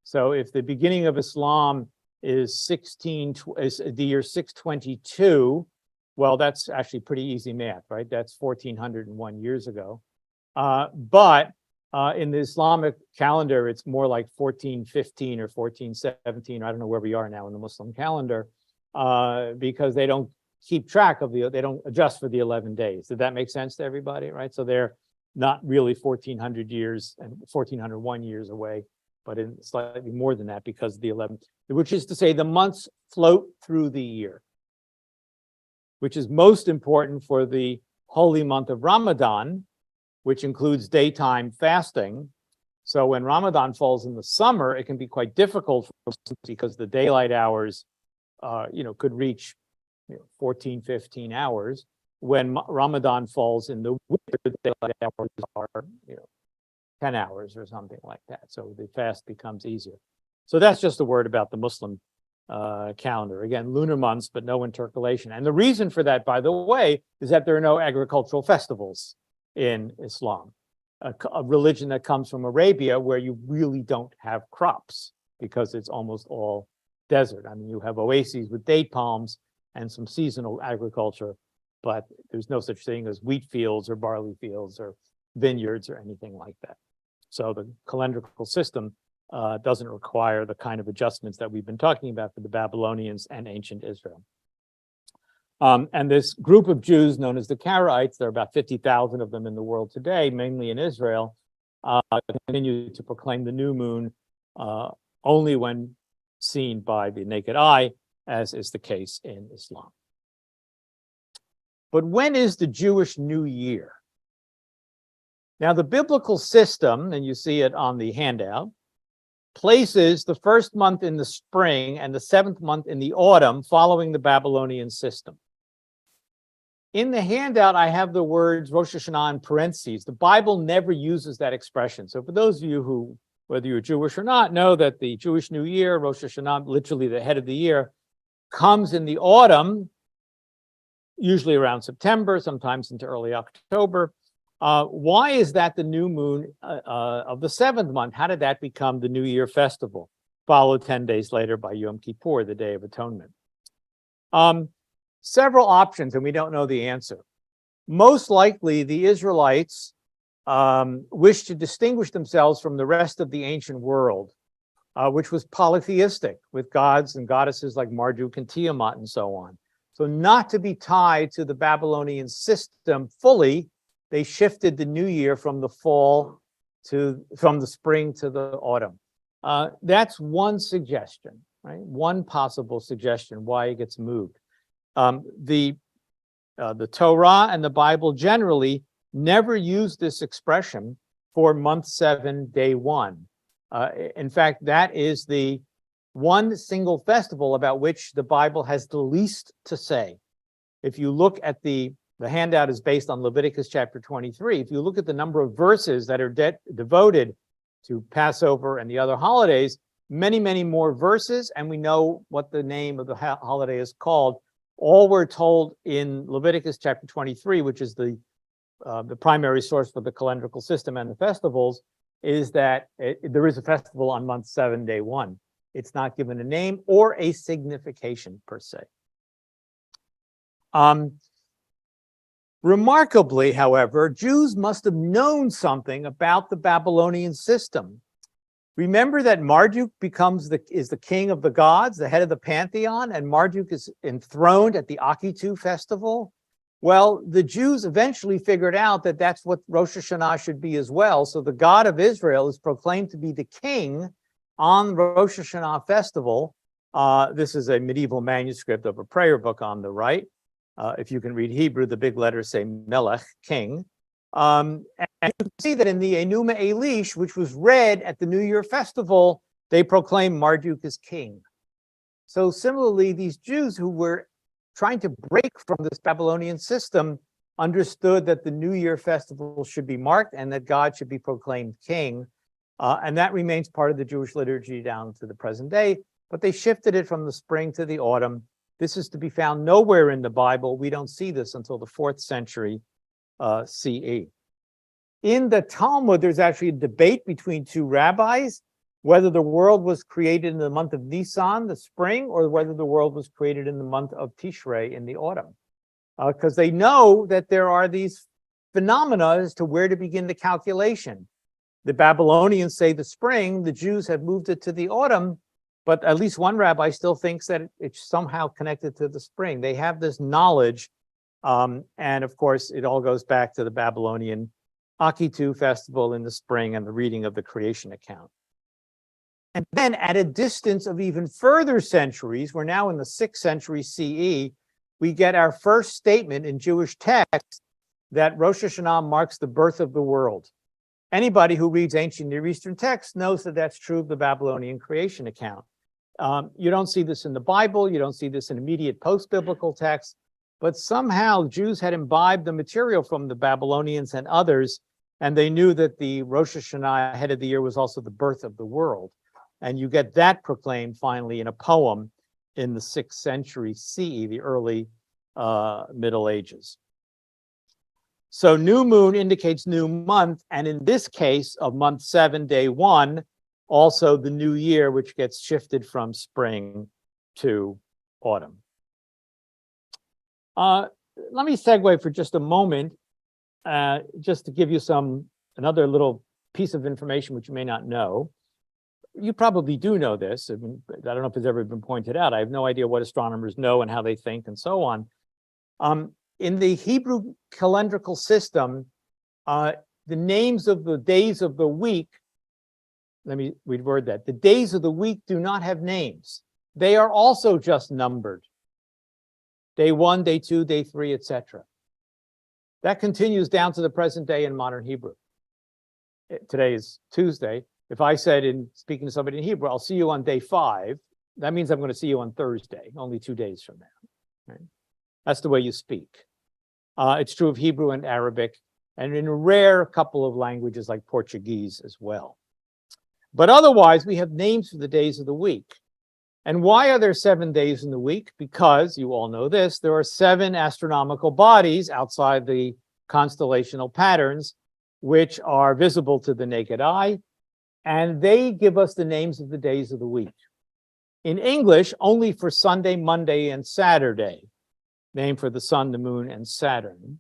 So if the beginning of Islam is the year 622, well, that's actually pretty easy math, right? That's 1401 years ago. But in the Islamic calendar, it's more like 1415 or 1417. I don't know where we are now in the Muslim calendar. Because they don't keep track of they don't adjust for the 11 days. Did that make sense to everybody, right? So they're not really 1400 years and 1401 years away but in slightly more than that because of the 11th, which is to say the months float through the year, which is most important for the holy month of Ramadan, which includes daytime fasting. So when Ramadan falls in the summer, it can be quite difficult for Muslims because the daylight hours, could reach 14, 15 hours. When Ramadan falls in the winter, the daylight hours are 10 hours or something like that. So the fast becomes easier. So that's just a word about the Muslim calendar. Again, lunar months, but no intercalation. And the reason for that, by the way, is that there are no agricultural festivals in Islam, a religion that comes from Arabia where you really don't have crops because it's almost all desert. I mean, you have oases with date palms and some seasonal agriculture, but there's no such thing as wheat fields or barley fields or vineyards or anything like that. So the calendrical system doesn't require the kind of adjustments that we've been talking about for the Babylonians and ancient Israel. And this group of Jews known as the Karaites, there are about 50,000 of them in the world today, mainly in Israel, continue to proclaim the new moon only when seen by the naked eye, as is the case in Islam. But when is the Jewish New Year? Now, the biblical system, and you see it on the handout, places the first month in the spring and the 7th month in the autumn following the Babylonian system. In the handout, I have the words Rosh Hashanah in parentheses. The Bible never uses that expression. So for those of you who, whether you're Jewish or not, know that the Jewish New Year, Rosh Hashanah, literally the head of the year, comes in the autumn, usually around September, sometimes into early October. Why is that the new moon of the 7th month? How did that become the New Year festival, followed 10 days later by Yom Kippur, the Day of Atonement? Several options, and we don't know the answer. Most likely, the Israelites wished to distinguish themselves from the rest of the ancient world, which was polytheistic, with gods and goddesses like Marduk and Tiamat and so on. So not to be tied to the Babylonian system fully, they shifted the new year from the spring to the autumn. That's one suggestion, right? One possible suggestion why it gets moved. The Torah and the Bible generally never use this expression for month 7, day 1. In fact, that is the one single festival about which the Bible has the least to say. If you look at the handout is based on Leviticus chapter 23. If you look at the number of verses that are devoted to Passover and the other holidays, many, many more verses, and we know what the name of the holiday is called. All we're told in Leviticus chapter 23, which is the primary source for the calendrical system and the festivals, is that there is a festival on month 7, day 1. It's not given a name or a signification per se. Remarkably, however, Jews must have known something about the Babylonian system. Remember that Marduk is the king of the gods, the head of the pantheon, and Marduk is enthroned at the Akitu festival. Well, the Jews eventually figured out that that's what Rosh Hashanah should be as well. So the God of Israel is proclaimed to be the king on Rosh Hashanah festival. This is a medieval manuscript of a prayer book on the right. If you can read Hebrew, the big letters say Melech, king. And you can see that in the Enuma Elish, which was read at the New Year festival, they proclaim Marduk as king. So similarly, these Jews who were trying to break from this Babylonian system understood that the New Year festival should be marked and that God should be proclaimed king. And that remains part of the Jewish liturgy down to the present day, but they shifted it from the spring to the autumn. This is to be found nowhere in the Bible. We don't see this until the 4th century CE. In the Talmud, there's actually a debate between two rabbis whether the world was created in the month of Nisan, the spring, or whether the world was created in the month of Tishrei in the autumn. Because they know that there are these phenomena as to where to begin the calculation. The Babylonians say the spring, the Jews have moved it to the autumn, but at least one rabbi still thinks that it's somehow connected to the spring. They have this knowledge, and of course, it all goes back to the Babylonian Akitu festival in the spring and the reading of the creation account. And then at a distance of even further centuries, we're now in the 6th century CE, we get our first statement in Jewish text that Rosh Hashanah marks the birth of the world. Anybody who reads ancient Near Eastern texts knows that that's true of the Babylonian creation account. You don't see this in the Bible, you don't see this in immediate post-biblical texts, but somehow Jews had imbibed the material from the Babylonians and others, and they knew that the Rosh Hashanah head of the year was also the birth of the world. And you get that proclaimed finally in a poem in the 6th century CE, the early Middle Ages. So new moon indicates new month, and in this case of month 7, day 1, also the new year, which gets shifted from spring to autumn. Let me segue for just a moment, just to give you another little piece of information which you may not know. You probably do know this. I mean, I don't know if it's ever been pointed out. I have no idea what astronomers know and how they think and so on. In the Hebrew calendrical system, the names of the days of the week, let me reword that. The days of the week do not have names. They are also just numbered. Day 1, day 2, day 3, etc. That continues down to the present day in modern Hebrew. Today is Tuesday. If I said in speaking to somebody in Hebrew, I'll see you on day 5, that means I'm going to see you on Thursday, only 2 days from now. Right? That's the way you speak. It's true of Hebrew and Arabic, and in a rare couple of languages like Portuguese as well. But otherwise, we have names for the days of the week. And why are there 7 days in the week? Because, you all know this, there are 7 astronomical bodies outside the constellational patterns, which are visible to the naked eye, and they give us the names of the days of the week. In English, only for Sunday, Monday, and Saturday, named for the sun, the moon, and Saturn.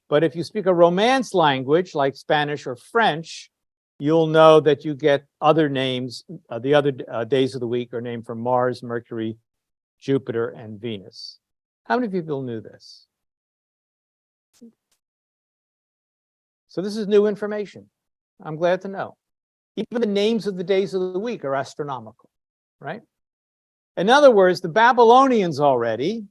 But if you speak a Romance language like Spanish or French, you'll know that you get other names. The other days of the week are named for Mars, Mercury, Jupiter, and Venus. How many people knew this? So this is new information. I'm glad to know. Even the names of the days of the week are astronomical, right? In other words, the Babylonians already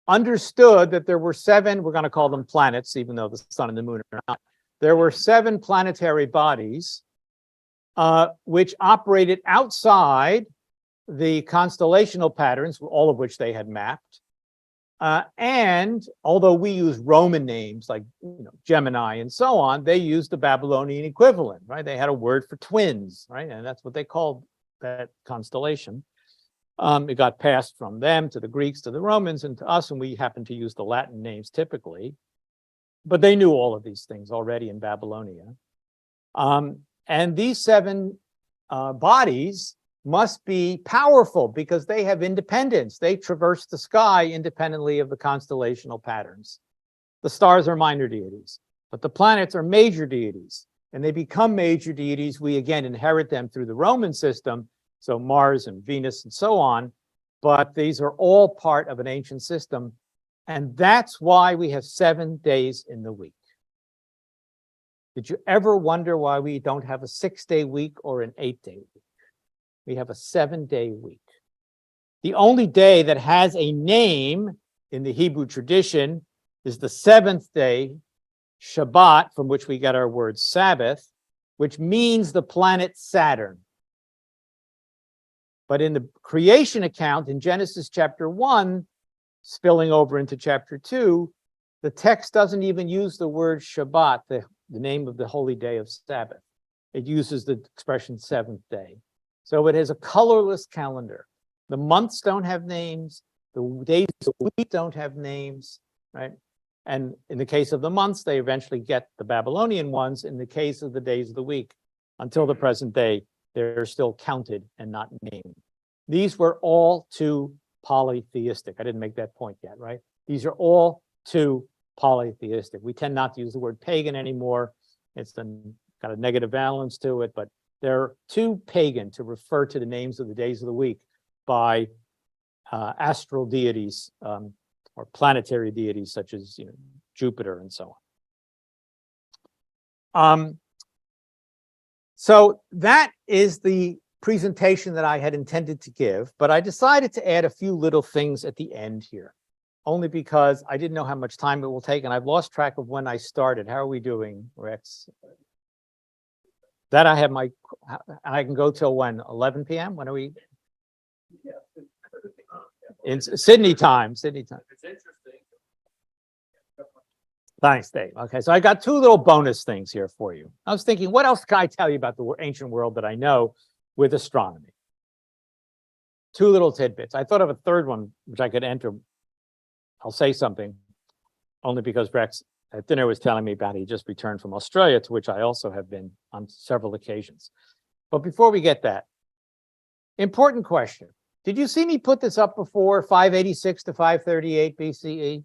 understood that there were 7, we're going to call them planets, even though the sun and the moon are not. There were 7 planetary bodies which operated outside the constellational patterns, all of which they had mapped. And although we use Roman names like Gemini and so on, they used the Babylonian equivalent, right? They had a word for twins, right? And that's what they called that constellation. It got passed from them to the Greeks, to the Romans, and to us, and we happen to use the Latin names typically. But they knew all of these things already in Babylonia. And these 7 bodies must be powerful because they have independence. They traverse the sky independently of the constellational patterns. The stars are minor deities, but the planets are major deities. And they become major deities. We again inherit them through the Roman system, so Mars and Venus and so on. But these are all part of an ancient system. And that's why we have 7 days in the week. Did you ever wonder why we don't have a 6-day week or an 8-day week? We have a 7-day week. The only day that has a name in the Hebrew tradition is the 7th day, Shabbat, from which we get our word Sabbath, which means the planet Saturn. But in the creation account in Genesis chapter 1, spilling over into chapter 2, the text doesn't even use the word Shabbat, the name of the holy day of Sabbath. It uses the expression 7th day. So it has a colorless calendar. The months don't have names. The days of the week don't have names, right? And in the case of the months, they eventually get the Babylonian ones. In the case of the days of the week, until the present day, they're still counted and not named. These were all too polytheistic. I didn't make that point yet, right? These are all too polytheistic. We tend not to use the word pagan anymore. It's got a negative balance to it, but they're too pagan to refer to the names of the days of the week by astral deities or planetary deities such as Jupiter and so on. So that is the presentation that I had intended to give, but I decided to add a few little things at the end here, only because I didn't know how much time it will take, and I've lost track of when I started. How are we doing, Rex? That I have my, I can go till when? 11 p.m.? When are we? In Sydney time, Sydney time. It's interesting. Thanks, Dave. Okay, so I got two little bonus things here for you. I was thinking, what else can I tell you about the ancient world that I know with astronomy? Two little tidbits. I thought of a third one, which I could enter. I'll say something, only because Rex at dinner was telling me about he just returned from Australia, to which I also have been on several occasions. But before we get that, important question. Did you see me put this up before, 586 to 538 BCE?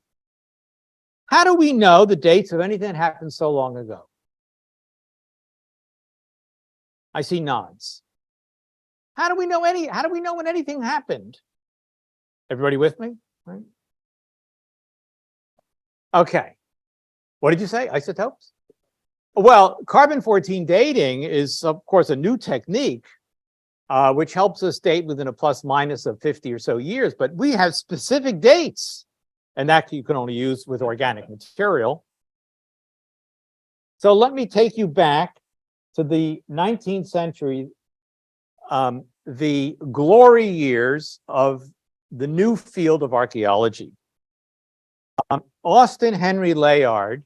How do we know the dates of anything that happened so long ago? I see nods. How do we know when anything happened? Everybody with me? Right? Okay. What did you say? Isotopes? Well, carbon-14 dating is, of course, a new technique, which helps us date within a plus minus of 50 or so years, but we have specific dates, and that you can only use with organic material. So let me take you back to the 19th century, the glory years of the new field of archaeology. Austin Henry Layard,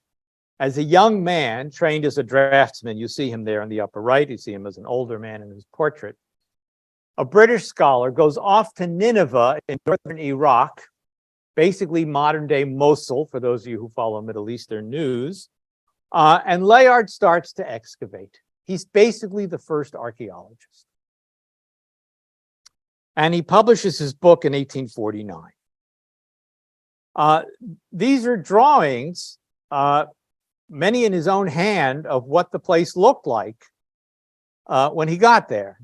as a young man, trained as a draftsman, you see him there in the upper right, you see him as an older man in his portrait. A British scholar goes off to Nineveh in northern Iraq, basically modern-day Mosul, for those of you who follow Middle Eastern news, and Layard starts to excavate. He's basically the first archaeologist. And he publishes his book in 1849. These are drawings, many in his own hand, of what the place looked like when he got there.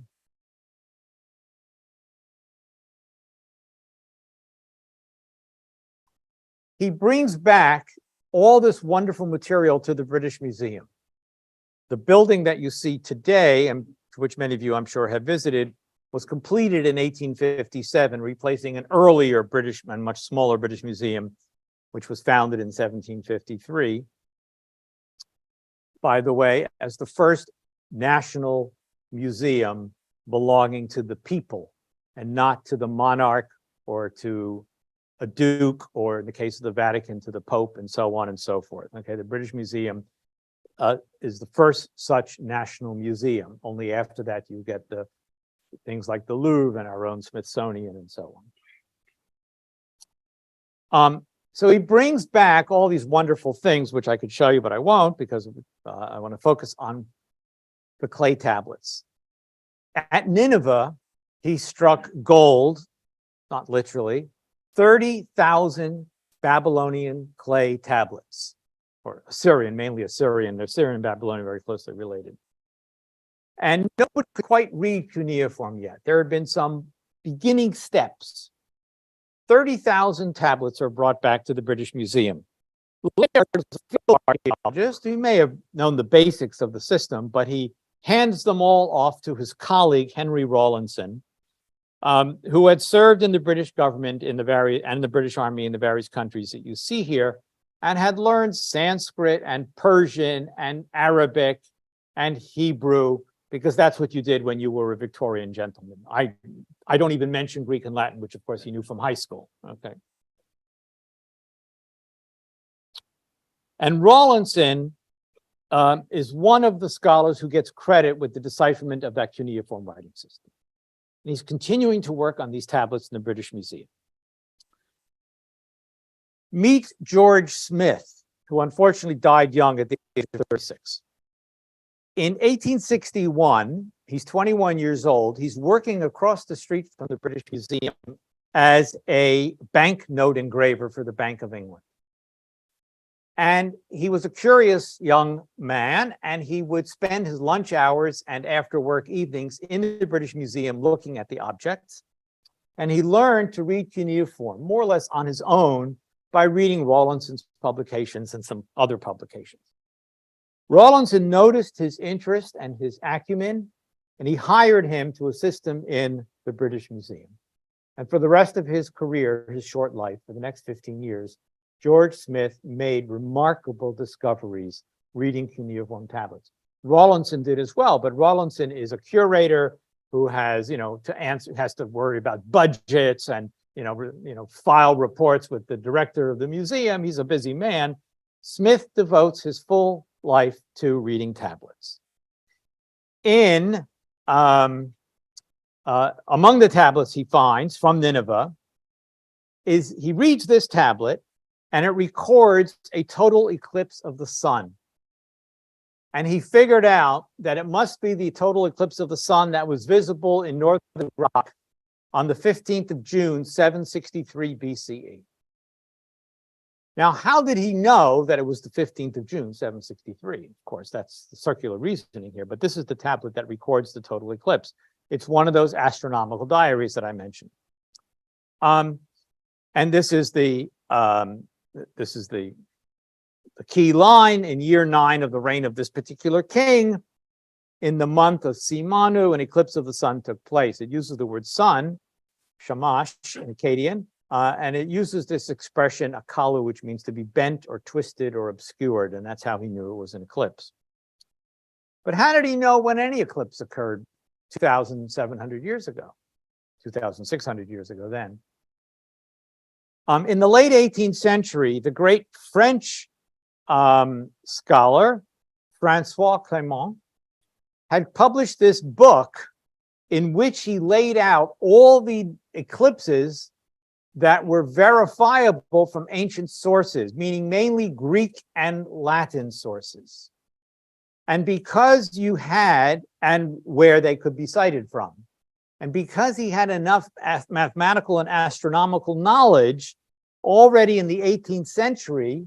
He brings back all this wonderful material to the British Museum. The building that you see today, and to which many of you I'm sure have visited, was completed in 1857, replacing an earlier British and much smaller British museum, which was founded in 1753, by the way, as the first national museum belonging to the people and not to the monarch or to a duke, or in the case of the Vatican, to the Pope, and so on and so forth. Okay, the British Museum is the first such national museum. Only after that you get the things like the Louvre and our own Smithsonian and so on. So he brings back all these wonderful things, which I could show you, but I won't, because I want to focus on the clay tablets. At Nineveh, he struck gold, not literally, 30,000 Babylonian clay tablets, or Assyrian, mainly Assyrian. Assyrian and Babylonian are very closely related. And nobody could quite read cuneiform yet. There had been some beginning steps. 30,000 tablets are brought back to the British Museum. Layard is a field archaeologist. He may have known the basics of the system, but he hands them all off to his colleague, Henry Rawlinson, who had served in the British government and the British Army in the various countries that you see here, and had learned Sanskrit and Persian and Arabic and Hebrew, because that's what you did when you were a Victorian gentleman. I don't even mention Greek and Latin, which of course he knew from high school. Okay. And Rawlinson is one of the scholars who gets credit with the decipherment of that cuneiform writing system. And he's continuing to work on these tablets in the British Museum. Meet George Smith, who unfortunately died young at the age of 36. In 1861, he's 21 years old. He's working across the street from the British Museum as a banknote engraver for the Bank of England. And he was a curious young man, and he would spend his lunch hours and after work evenings in the British Museum looking at the objects. And he learned to read cuneiform more or less on his own by reading Rawlinson's publications and some other publications. Rawlinson noticed his interest and his acumen, and he hired him to assist him in the British Museum. And for the rest of his career, his short life, for the next 15 years, George Smith made remarkable discoveries reading cuneiform tablets. Rawlinson did as well, but Rawlinson is a curator who has, has to worry about budgets and, file reports with the director of the museum. He's a busy man. Smith devotes his full life to reading tablets. Among the tablets he finds from Nineveh is he reads this tablet and it records a total eclipse of the sun. And he figured out that it must be the total eclipse of the sun that was visible in northern Iraq on the 15th of June, 763 BCE. Now, how did he know that it was the 15th of June, 763? Of course, that's the circular reasoning here, but this is the tablet that records the total eclipse. It's one of those astronomical diaries that I mentioned. And this is the key line in year 9 of the reign of this particular king. In the month of Simanu, an eclipse of the sun took place. It uses the word sun, shamash in Akkadian, and it uses this expression akalu, which means to be bent or twisted or obscured, and that's how he knew it was an eclipse. But how did he know when any eclipse occurred 2,700 years ago, 2,600 years ago then? In the late 18th century, the great French scholar, Francois Clément, had published this book in which he laid out all the eclipses that were verifiable from ancient sources, meaning mainly Greek and Latin sources. And because you had, and where they could be cited from, and because he had enough mathematical and astronomical knowledge, already in the 18th century,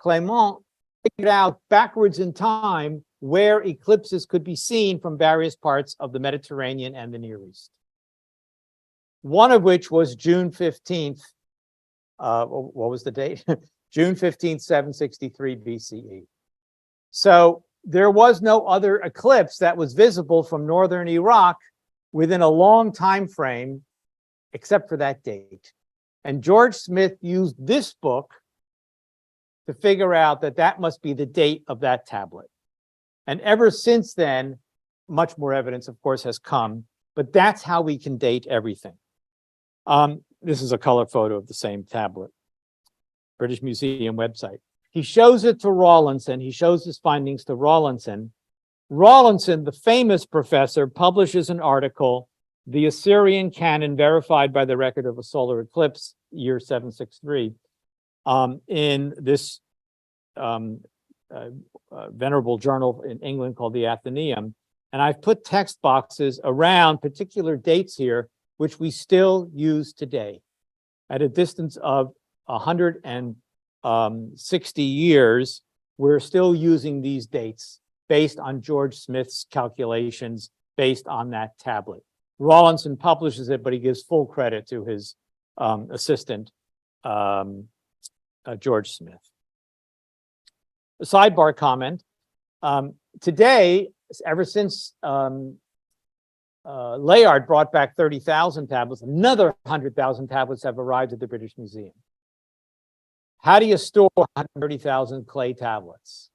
Clément figured out backwards in time where eclipses could be seen from various parts of the Mediterranean and the Near East. One of which was June 15th, what was the date? June 15th, 763 BCE. So there was no other eclipse that was visible from northern Iraq within a long time frame, except for that date. And George Smith used this book to figure out that that must be the date of that tablet. And ever since then, much more evidence, of course, has come, but that's how we can date everything. This is a color photo of the same tablet, British Museum website. He shows it to Rawlinson. He shows his findings to Rawlinson. Rawlinson, the famous professor, publishes an article, The Assyrian Canon Verified by the Record of a Solar Eclipse, year 763, in this venerable journal in England called the Athenaeum. And I've put text boxes around particular dates here, which we still use today. At a distance of 160 years, we're still using these dates based on George Smith's calculations based on that tablet. Rawlinson publishes it, but he gives full credit to his assistant, George Smith. A sidebar comment. Today, ever since Layard brought back 30,000 tablets, another 100,000 tablets have arrived at the British Museum. How do you store 130,000 clay tablets?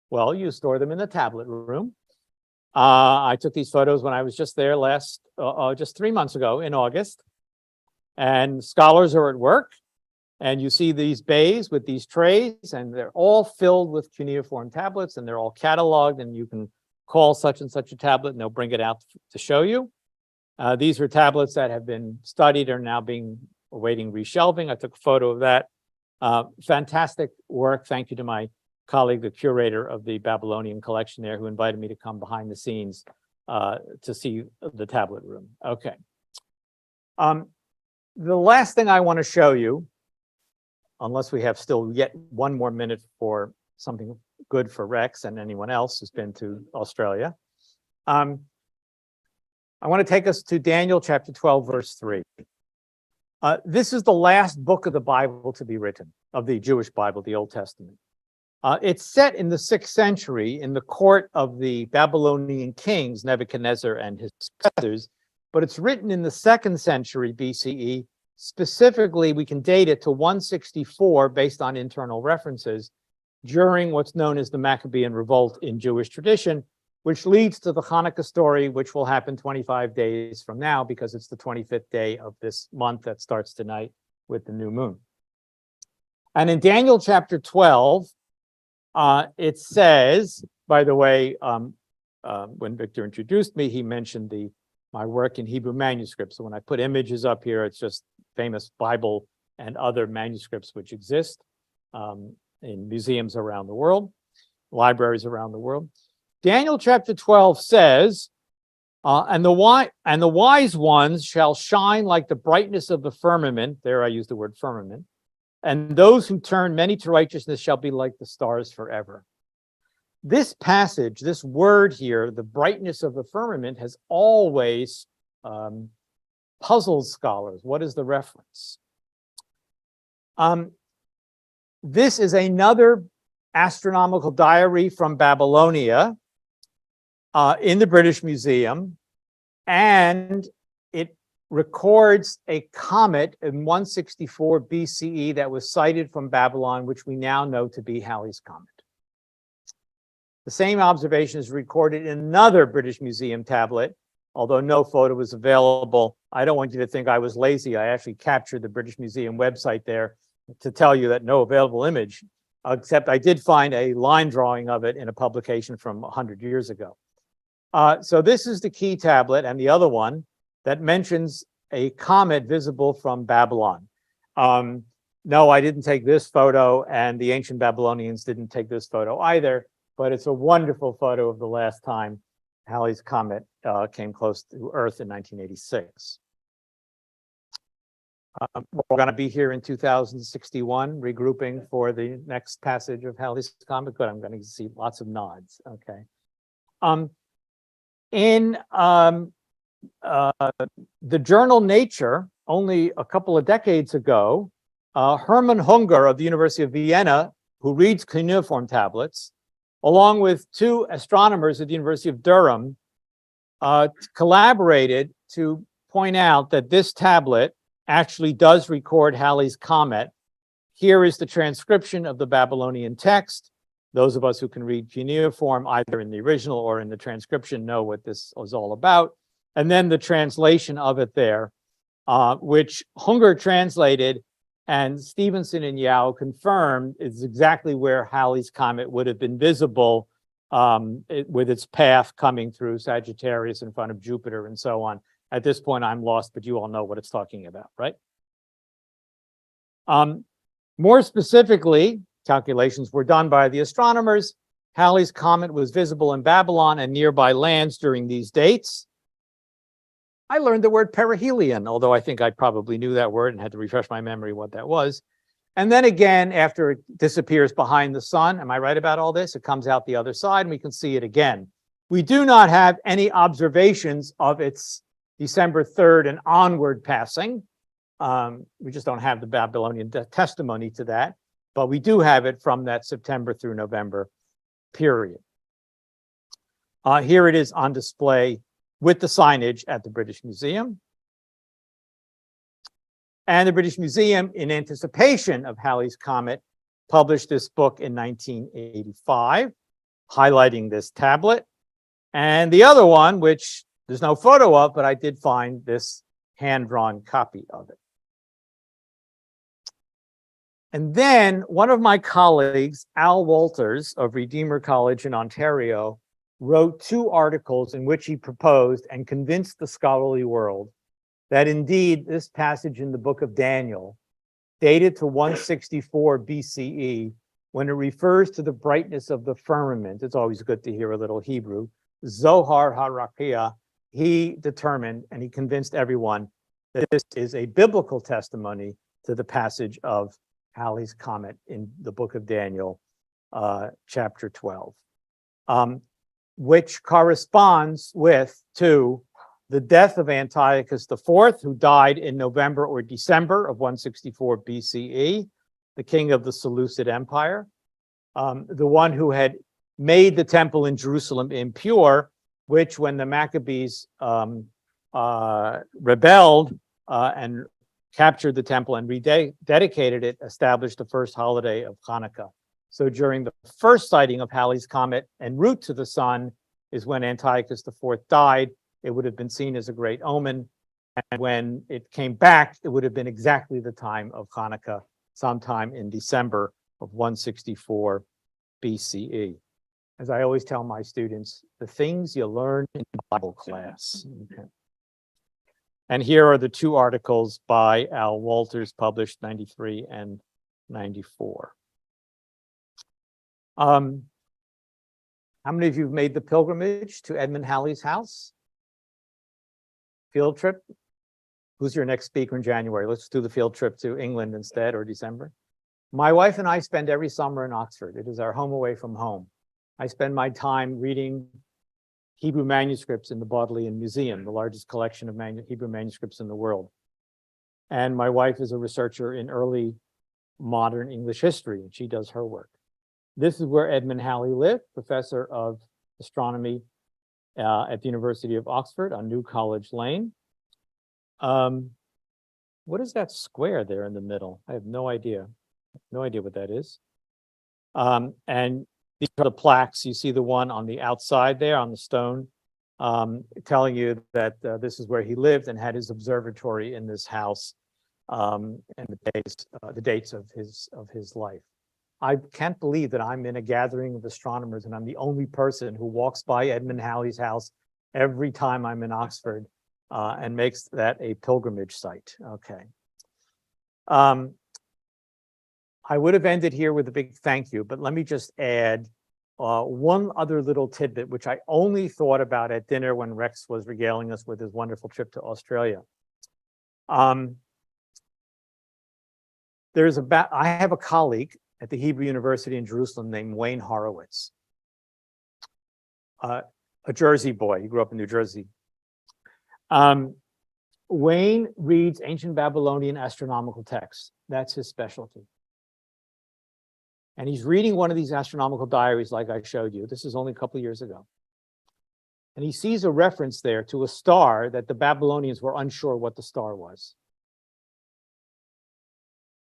Well, you store them in the tablet room. I took these photos when I was just there just 3 months ago in August. And scholars are at work. And you see these bays with these trays, and they're all filled with cuneiform tablets, and they're all cataloged, and you can call such and such a tablet, and they'll bring it out to show you. These are tablets that have been studied, are now awaiting reshelving. I took a photo of that. Fantastic work. Thank you to my colleague, the curator of the Babylonian collection there, who invited me to come behind the scenes to see the tablet room. Okay. The last thing I want to show you, unless we have still yet one more minute for something good for Rex and anyone else who's been to Australia. I want to take us to Daniel chapter 12, verse 3. This is the last book of the Bible to be written, of the Jewish Bible, the Old Testament. It's set in the 6th century in the court of the Babylonian kings, Nebuchadnezzar and his successors, but it's written in the 2nd century BCE. Specifically, we can date it to 164 based on internal references during what's known as the Maccabean Revolt in Jewish tradition, which leads to the Hanukkah story, which will happen 25 days from now because it's the 25th day of this month that starts tonight with the new moon. And in Daniel chapter 12, it says, by the way, when Victor introduced me, he mentioned my work in Hebrew manuscripts. So when I put images up here, it's just famous Bible and other manuscripts which exist in museums around the world, libraries around the world. Daniel chapter 12 says, and the wise ones shall shine like the brightness of the firmament. There I use the word firmament. And those who turn many to righteousness shall be like the stars forever. This passage, this word here, the brightness of the firmament, has always puzzled scholars. What is the reference? This is another astronomical diary from Babylonia in the British Museum, and it records a comet in 164 BCE that was sighted from Babylon, which we now know to be Halley's Comet. The same observation is recorded in another British Museum tablet, although no photo was available. I don't want you to think I was lazy. I actually captured the British Museum website there to tell you that no available image, except I did find a line drawing of it in a publication from 100 years ago. So this is the key tablet, and the other one that mentions a comet visible from Babylon. No, I didn't take this photo, and the ancient Babylonians didn't take this photo either, but it's a wonderful photo of the last time Halley's Comet came close to Earth in 1986. We're going to be here in 2061, regrouping for the next passage of Halley's Comet. Good, I'm going to see lots of nods. Okay. In the journal Nature, only a couple of decades ago, Hermann Hunger of the University of Vienna, who reads cuneiform tablets, along with 2 astronomers at the University of Durham, collaborated to point out that this tablet actually does record Halley's Comet. Here is the transcription of the Babylonian text. Those of us who can read cuneiform, either in the original or in the transcription, know what this was all about. And then the translation of it there, which Hunger translated, and Stevenson and Yao confirmed is exactly where Halley's Comet would have been visible with its path coming through Sagittarius in front of Jupiter and so on. At this point, I'm lost, but you all know what it's talking about, right? More specifically, calculations were done by the astronomers. Halley's Comet was visible in Babylon and nearby lands during these dates. I learned the word perihelion, although I think I probably knew that word and had to refresh my memory what that was. And then again, after it disappears behind the sun, am I right about all this? It comes out the other side and we can see it again. We do not have any observations of its December 3rd and onward passing. We just don't have the Babylonian testimony to that, but we do have it from that September through November period. Here it is on display with the signage at the British Museum. And the British Museum, in anticipation of Halley's Comet, published this book in 1985, highlighting this tablet. And the other one, which there's no photo of, but I did find this hand-drawn copy of it. And then one of my colleagues, Al Walters of Redeemer College in Ontario, wrote 2 articles in which he proposed and convinced the scholarly world that indeed this passage in the book of Daniel, dated to 164 BCE, when it refers to the brightness of the firmament, it's always good to hear a little Hebrew, Zohar HaRakia, he determined and he convinced everyone that this is a biblical testimony to the passage of Halley's Comet in the book of Daniel, chapter 12, which corresponds to the death of Antiochus IV, who died in November or December of 164 BCE, the king of the Seleucid Empire. the one who had made the temple in Jerusalem impure, which when the Maccabees rebelled and captured the temple and rededicated it, established the first holiday of Hanukkah. So during the first sighting of Halley's comet en route to the sun is when Antiochus IV died. It would have been seen as a great omen. And when it came back, it would have been exactly the time of Hanukkah, sometime in December of 164 BCE. As I always tell my students, the things you learn in Bible class. Okay. And here are the two articles by Al Walters published 93 and 94. How many of you have made the pilgrimage to Edmund Halley's house? Field trip? Who's your next speaker in January? Let's do the field trip to England instead, or December. My wife and I spend every summer in Oxford. It is our home away from home. I spend my time reading Hebrew manuscripts in the Bodleian Museum, the largest collection of Hebrew manuscripts in the world. And my wife is a researcher in early modern English history, and she does her work. This is where Edmund Halley lived, professor of astronomy at the University of Oxford on New College Lane. What is that square there in the middle? I have no idea. No idea what that is. And these are the plaques. You see the one on the outside there on the stone, telling you that this is where he lived and had his observatory in this house, and the dates of his life. I can't believe that I'm in a gathering of astronomers and I'm the only person who walks by Edmund Halley's house every time I'm in Oxford and makes that a pilgrimage site. Okay. I would have ended here with a big thank you, but let me just add one other little tidbit, which I only thought about at dinner when Rex was regaling us with his wonderful trip to Australia. I have a colleague at the Hebrew University in Jerusalem named Wayne Horowitz, a Jersey boy. He grew up in New Jersey. Wayne reads ancient Babylonian astronomical texts. That's his specialty. And he's reading one of these astronomical diaries like I showed you. This is only a couple of years ago. And he sees a reference there to a star that the Babylonians were unsure what the star was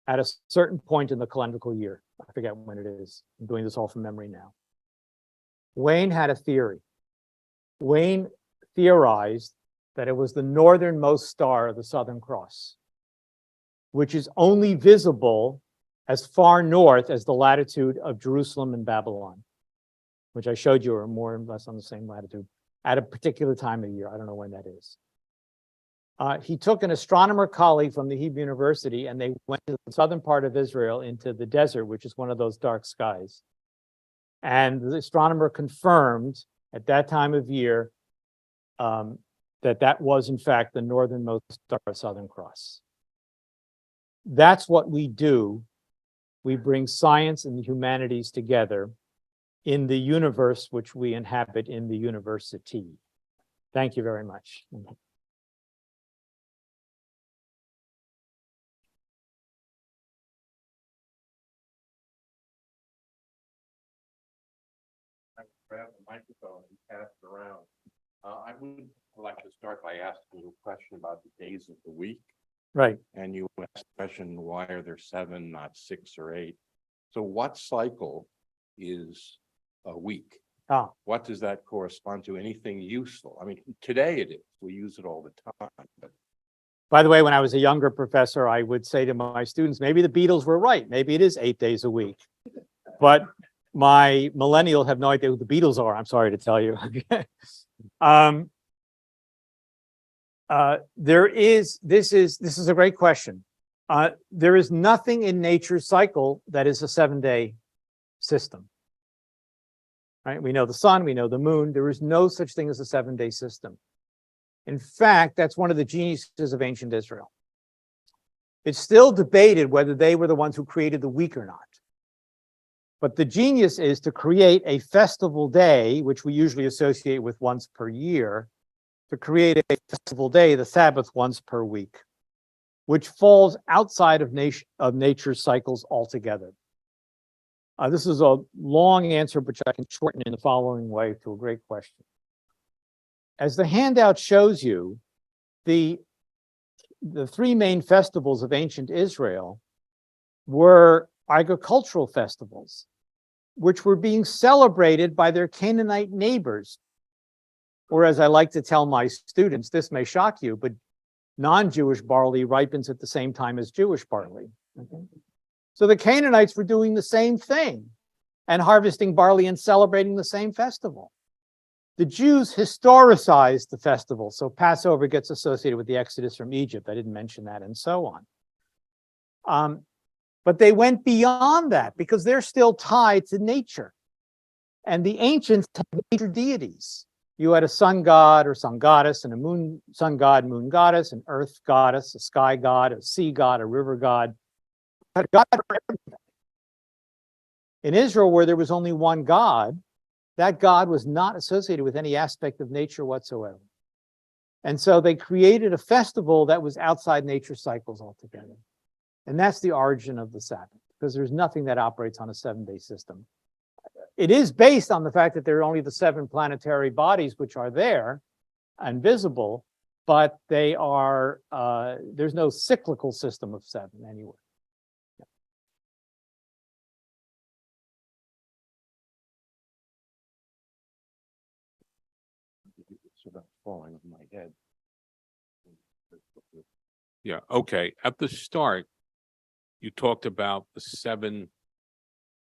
at a certain point in the calendrical year. I forget when it is. I'm doing this all from memory now. Wayne had a theory. Wayne theorized that it was the northernmost star of the Southern Cross, which is only visible as far north as the latitude of Jerusalem and Babylon, which I showed you are more or less on the same latitude at a particular time of year. I don't know when that is. He took an astronomer colleague from the Hebrew University and they went to the southern part of Israel into the desert, which is one of those dark skies. And the astronomer confirmed at that time of year that was in fact the northernmost star of Southern Cross. That's what we do. We bring science and the humanities together in the universe which we inhabit in the university. Thank you very much. Grab the microphone and pass it around. I would like to start by asking you a question about the days of the week. Right. And you asked the question, why are there 7, not 6 or 8? So what cycle is a week? What does that correspond to? Anything useful? I mean, today it is. We use it all the time. But by the way, when I was a younger professor, I would say to my students, maybe the Beatles were right. Maybe it is 8 days a week. But my millennials have no idea who the Beatles are. I'm sorry to tell you. This is a great question. There is nothing in nature's cycle that is a 7-day system. Right? We know the sun, we know the moon. There is no such thing as a 7-day system. In fact, that's one of the geniuses of ancient Israel. It's still debated whether they were the ones who created the week or not. But the genius is to create a festival day, which we usually associate with once per year, to create a festival day, the Sabbath, once per week, which falls outside of nature's cycles altogether. This is a long answer, which I can shorten in the following way to a great question. As the handout shows you, the three main festivals of ancient Israel were agricultural festivals, which were being celebrated by their Canaanite neighbors. Or as I like to tell my students, this may shock you, but non-Jewish barley ripens at the same time as Jewish barley. Okay? So the Canaanites were doing the same thing and harvesting barley and celebrating the same festival. The Jews historicized the festival, so Passover gets associated with the Exodus from Egypt. I didn't mention that, and so on. But they went beyond that because they're still tied to nature. And the ancients had nature deities. You had a sun god or sun goddess, and a sun god, moon goddess, an earth goddess, a sky god, a sea god, a river god. A god for everything. In Israel, where there was only one God, that God was not associated with any aspect of nature whatsoever. And so they created a festival that was outside nature cycles altogether. And that's the origin of the Sabbath, because there's nothing that operates on a 7-day system. It is based on the fact that there are only the 7 planetary bodies which are there and visible, but they are, there's no cyclical system of 7 anywhere. So that's falling on my head. Yeah, okay. At the start, you talked about the 7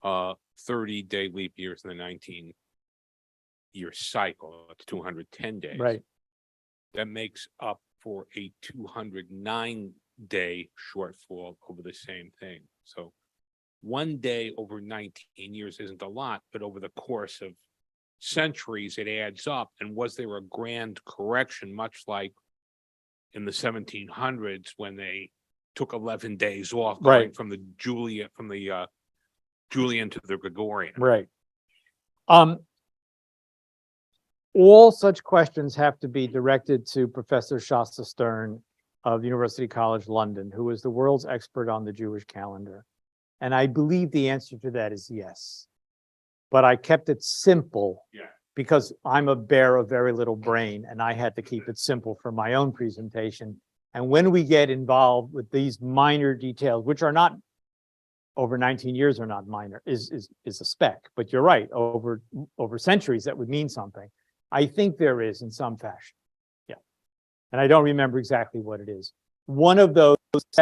30-day leap years in the 19-year cycle. That's 210 days. Right. That makes up for a 209-day shortfall over the same thing. So 1 day over 19 years isn't a lot, but over the course of centuries, it adds up. And was there a grand correction, much like in the 1700s when they took 11 days off, going Right. from the Julian to the Gregorian? Right. All such questions have to be directed to Professor Shasta Stern of University College London, who is the world's expert on the Jewish calendar. And I believe the answer to that is yes. But I kept it simple. Yeah. Because I'm a bear of very little brain, and I had to keep it simple for my own presentation. And when we get involved with these minor details, which are not over 19 years are not minor, is a speck. But you're right, over centuries that would mean something. I think there is in some fashion. Yeah. And I don't remember exactly what it is. One of those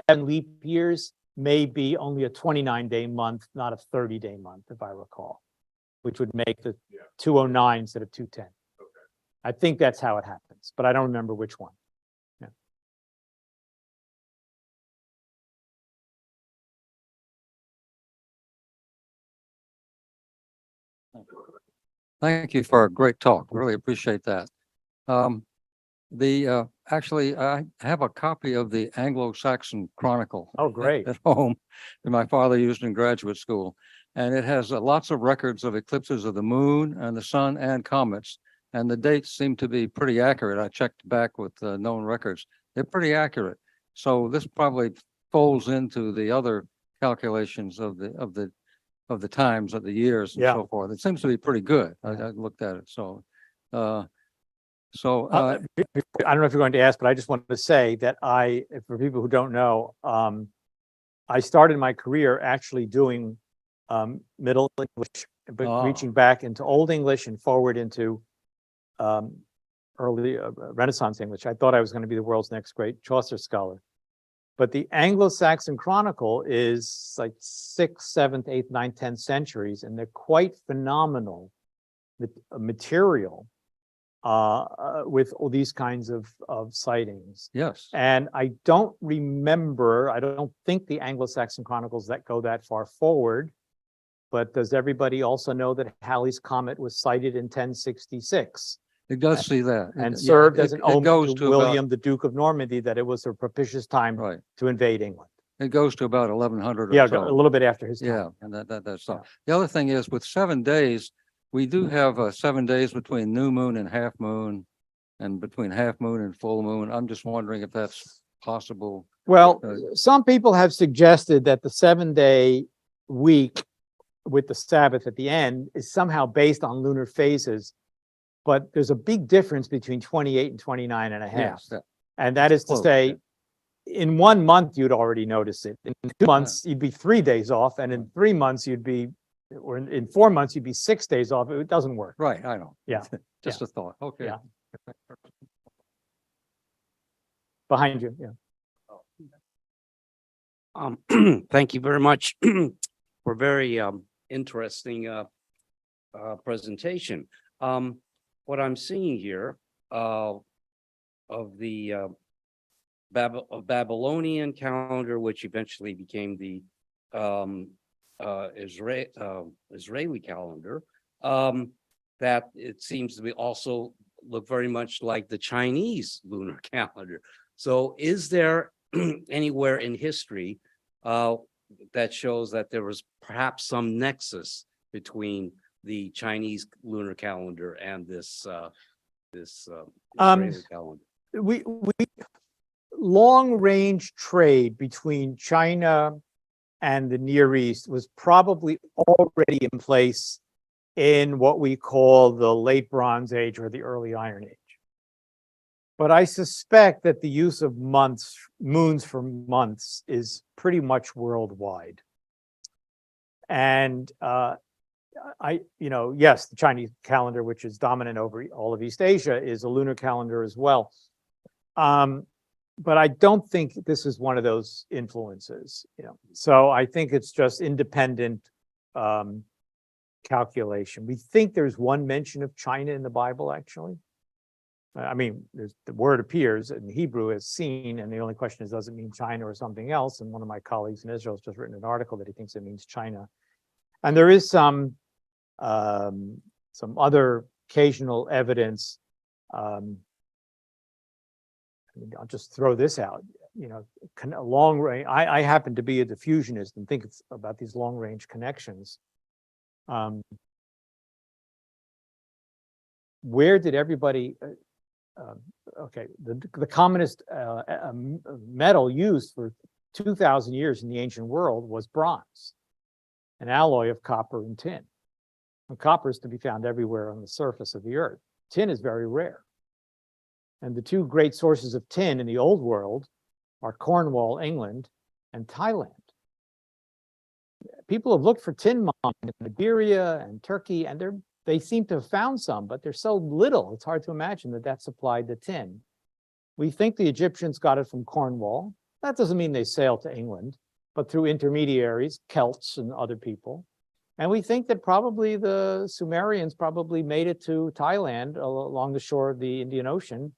7 leap years may be only a 29-day month, not a 30-day month, if I recall, which would make the 209 instead of 210. Okay. I think that's how it happens, but I don't remember which one. Yeah. Thank you for a great talk. Really appreciate that. Actually, I have a copy of the Anglo-Saxon Chronicle. Oh, great. At home that my father used in graduate school. And it has lots of records of eclipses of the moon and the sun and comets. And the dates seem to be pretty accurate. I checked back with known records. They're pretty accurate. So this probably folds into the other calculations of the times, of the years and Yeah. so forth. It seems to be pretty good. I looked at it. So, I don't know if you're going to ask, but I just wanted to say that for people who don't know, I started my career actually doing Middle English, but Oh. reaching back into Old English and forward into early Renaissance English. I thought I was going to be the world's next great Chaucer scholar. But the Anglo-Saxon Chronicle is like 6th, 7th, 8th, 9th, 10th centuries, and they're quite phenomenal material with all these kinds of sightings. yes. And I don't think the Anglo-Saxon Chronicles that go that far forward, but does everybody also know that Halley's Comet was sighted in 1066? It does see that. And It- served yeah, as an it omen goes to about- William, the Duke of Normandy, that it was a propitious time Right. to invade England. It goes to about 1100 Yeah, or so. a little bit after his time. Yeah, and that's all. The other thing is with 7 days, we do have 7 days between new moon and half moon and between half moon and full moon. I'm just wondering if that's possible. Well, Uh, some people have suggested that the 7-day week with the Sabbath at the end is somehow based on lunar phases. But there's a big difference between 28 and 29 and a half. Yes, that- And that is to close, say, yeah. in 1 month, you'd already notice it. In 2 months, you'd be 3 days off, and in 3 months, you'd be, or in 4 months, you'd be 6 days off. It doesn't work. Right, I know. Yeah, Just a thought. Okay. Yeah. Behind you, yeah. Thank you very much for very interesting presentation. What I'm seeing here of the Babylonian calendar, which eventually became the Israeli calendar, that it seems to be also look very much like the Chinese lunar calendar. So is there anywhere in history that shows that there was perhaps some nexus between the Chinese lunar calendar and this Israeli calendar? We long range trade between China and the Near East was probably already in place in what we call the late Bronze Age or the early Iron Age. But I suspect that the use of moons for months is pretty much worldwide. And yes, the Chinese calendar, which is dominant over all of East Asia, is a lunar calendar as well. But I don't think this is one of those influences, So I think it's just independent calculation. We think there's one mention of China in the Bible, actually. I mean, the word appears in Hebrew as seen, and the only question is, does it mean China or something else? And one of my colleagues in Israel has just written an article that he thinks it means China. And there is some other occasional evidence. I'll just throw this out. A long range. I happen to be a diffusionist and think about these long range connections. Where did everybody? Okay, the commonest metal used for 2,000 years in the ancient world was bronze, an alloy of copper and tin. And copper is to be found everywhere on the surface of the earth. Tin is very rare. And the two great sources of tin in the old world are Cornwall, England, and Thailand. People have looked for tin mines in Iberia and Turkey, and they seem to have found some, but they're so little, it's hard to imagine that supplied the tin. We think the Egyptians got it from Cornwall. That doesn't mean they sailed to England, but through intermediaries, Celts and other people. And we think that probably the Sumerians probably made it to Thailand along the shore of the Indian Ocean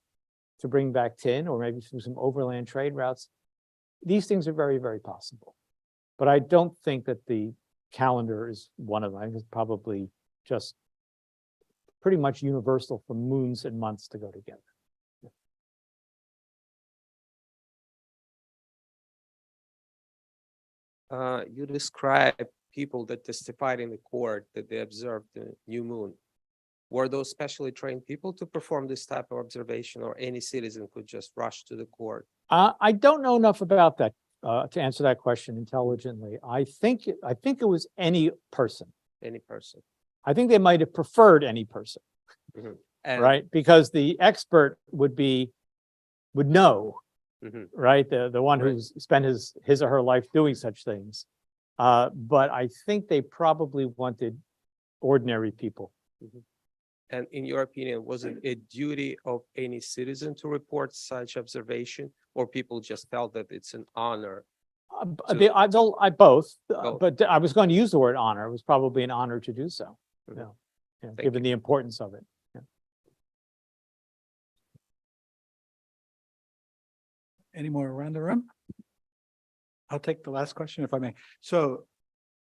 to bring back tin, or maybe through some overland trade routes. These things are very, very possible. But I don't think that the calendar is one of them. I think it's probably just pretty much universal for moons and months to go together. You describe people that testified in the court that they observed the new moon. Were those specially trained people to perform this type of observation, or any citizen could just rush to the court? I don't know enough about that to answer that question intelligently. I think it was any person. Any person. I think they might have preferred any person, And, right? Because the expert would know, right? The one Right. who's spent his or her life doing such things. But I think they probably wanted ordinary people. And in your opinion, was it a duty of any citizen to report such observation, or people just felt that it's an honor? Both, Both. but I was going to use the word honor. It was probably an honor to do so. Mhm. Given the importance of it. Any more around the room? I'll take the last question if I may. So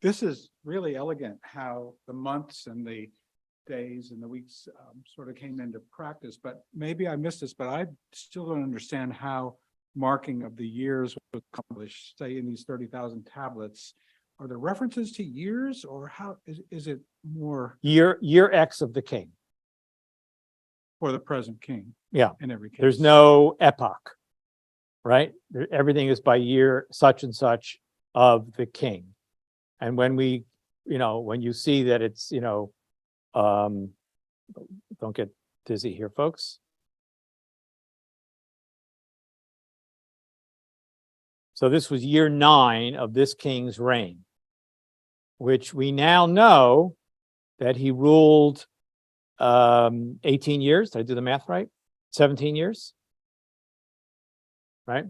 this is really elegant how the months and the days and the weeks sort of came into practice, but maybe I missed this, but I still don't understand how marking of the years was accomplished, say in these 30,000 tablets. Are there references to years, or how is it more Year X of the king. for the present king? Yeah. In every case. There's no epoch, right? Everything is by year such and such of the king. And when we when you see that it's, um, don't get dizzy here, folks. So this was year 9 of this king's reign, which we now know that he ruled 18 years. Did I do the math right? 17 years, right?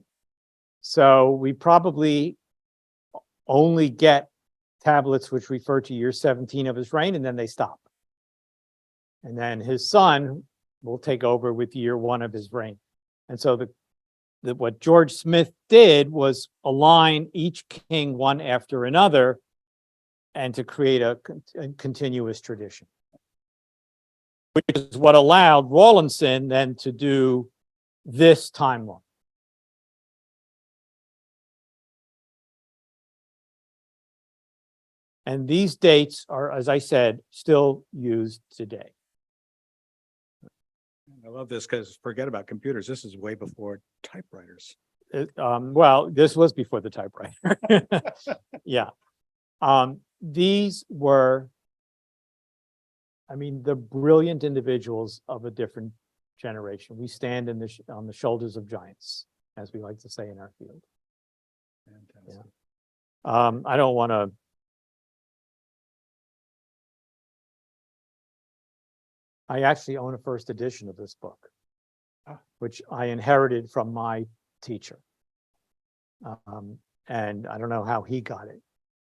So we probably only get tablets which refer to year 17 of his reign, and then they stop. And then his son will take over with year 1 of his reign. And so what George Smith did was align each king one after another and to create a continuous tradition, which is what allowed Rawlinson then to do this timeline. And these dates are, as I said, still used today. I love this because forget about computers. This is way before typewriters. Well, this was before the typewriter. Yeah. These were, the brilliant individuals of a different generation. We stand on the shoulders of giants, as we like to say in our field. Fantastic. I don't want to. I actually own a first edition of this book, which I inherited from my teacher. And I don't know how he got it,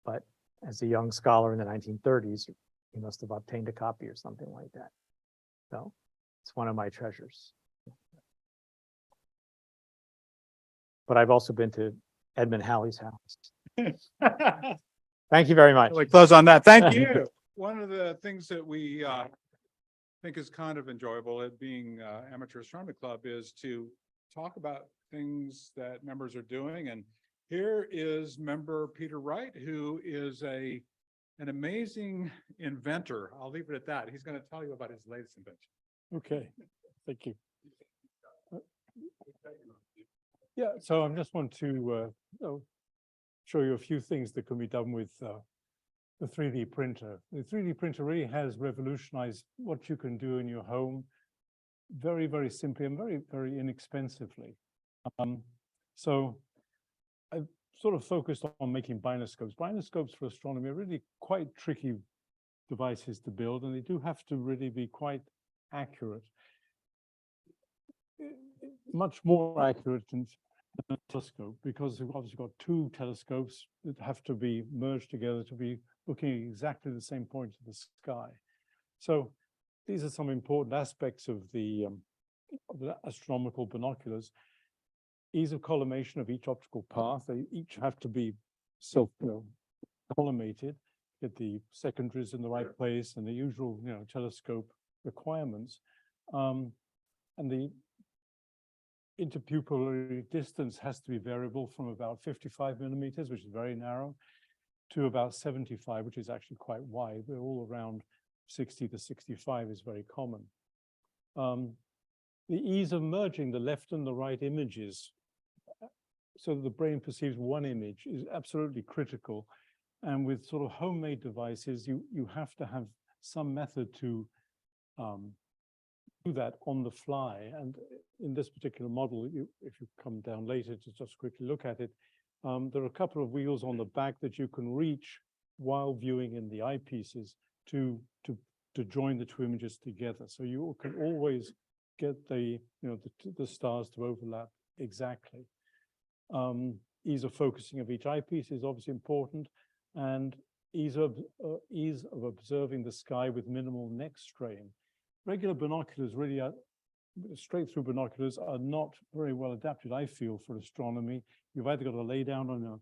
but as a young scholar in the 1930s, he must have obtained a copy or something like that. So it's one of my treasures. But I've also been to Edmund Halley's house. Thank you very much. We close on that. Thank you. One of the things that we think is kind of enjoyable at being Amateur Astronomy Club is to talk about things that members are doing. And here is member Peter Wright, who is an amazing inventor. I'll leave it at that. He's going to tell you about his latest invention. Okay, thank you. Yeah, so I just want to show you a few things that can be done with the 3D printer. The 3D printer really has revolutionized what you can do in your home very, very simply and very, very inexpensively. So I've sort of focused on making binoscopes. Binoscopes for astronomy are really quite tricky devices to build, and they do have to really be quite accurate. Much more accurate than a telescope, because we've obviously got 2 telescopes that have to be merged together to be looking at exactly the same point of the sky. So these are some important aspects of the astronomical binoculars. Ease of collimation of each optical path. They each have to be collimated, get the secondaries in the right place and the usual, telescope requirements. And the interpupillary distance has to be variable from about 55 millimeters, which is very narrow, to about 75, which is actually quite wide. They're all around 60 to 65 is very common. The ease of merging the left and the right images so that the brain perceives one image is absolutely critical. And with sort of homemade devices, you have to have some method to do that on the fly. And in this particular model, if you come down later to just quickly look at it, there are a couple of wheels on the back that you can reach while viewing in the eyepieces to join the 2 images together. So you can always get the stars to overlap exactly. Ease of focusing of each eyepiece is obviously important, and ease of observing the sky with minimal neck strain. Regular binoculars really are, straight through binoculars are not very well adapted, I feel, for astronomy. You've either got to lay down on a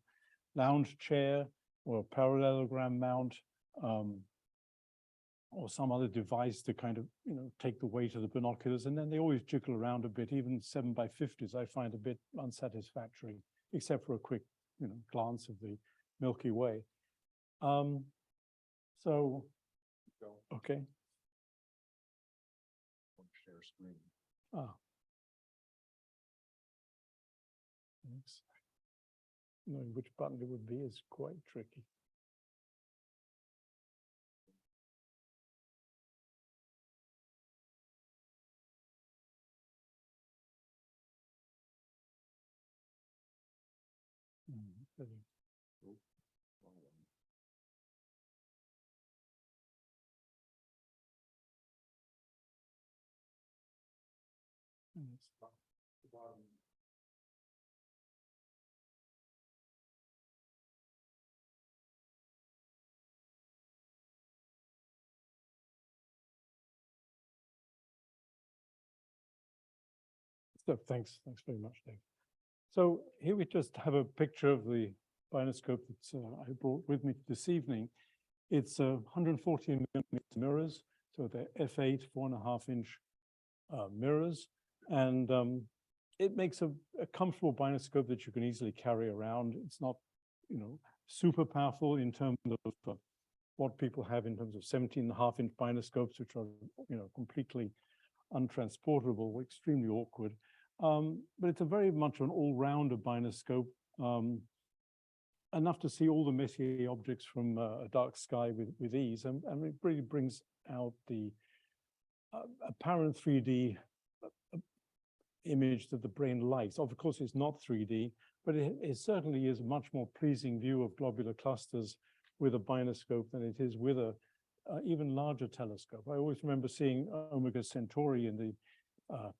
lounge chair or a parallelogram mount, or some other device to kind of, take the weight of the binoculars. And then they always jiggle around a bit. Even 7x50s I find a bit unsatisfactory, except for a quick, glance of the Milky Way. So, okay. Share screen. Thanks. Knowing which button it would be is quite tricky. So thanks very much, Dave. So here we just have a picture of the binoscope that I brought with me this evening. It's 114 millimeter mirrors, so they're f8 4.5-inch mirrors, and it makes a comfortable binoscope that you can easily carry around. It's not, super powerful in terms of what people have in terms of 17.5-inch binoscopes, which are, completely untransportable, extremely awkward. But it's a very much an all-rounder binoscope, enough to see all the Messier objects from a dark sky with ease, and it really brings out the apparent 3D image that the brain likes. Of course, it's not 3D, but it certainly is a much more pleasing view of globular clusters with a binoscope than it is with a even larger telescope. I always remember seeing Omega Centauri in the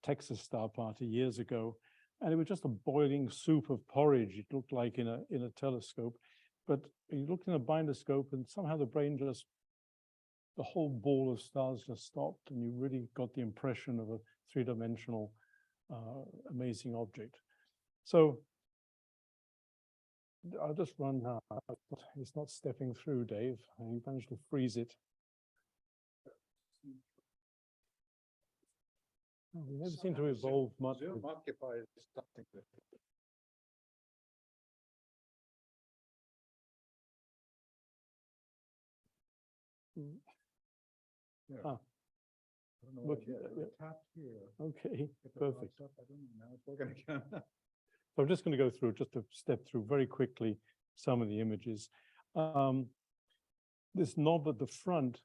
Texas Star Party years ago, and it was just a boiling soup of porridge. It looked like in a telescope, but you looked in a binoscope, and somehow the brain just, the whole ball of stars just stopped, and you really got the impression of a three-dimensional, amazing object. So I'll just run now. It's not stepping through, Dave. You managed to freeze it. Oh, we never seem to evolve much. Zoom occupies something. Yeah. Ah. I don't know what Look, I did. I tapped here. Okay, If it perfect. pops up, I don't know. Now it's working again. So I'm just going to go through, just to step through very quickly some of the images. This knob at the front,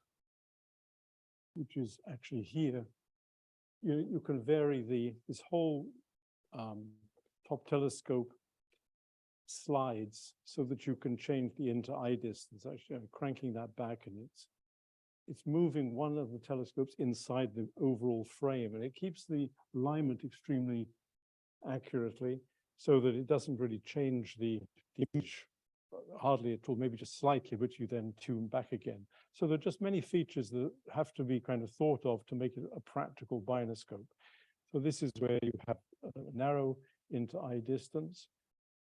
which is actually here, you can vary this whole top telescope slides so that you can change the eye distance. Actually, I'm cranking that back, and it's moving one of the telescopes inside the overall frame, and it keeps the alignment extremely accurately so that it doesn't really change the image hardly at all, maybe just slightly, which you then tune back again. So there are just many features that have to be kind of thought of to make it a practical binoscope. So this is where you have a narrow inter-eye distance,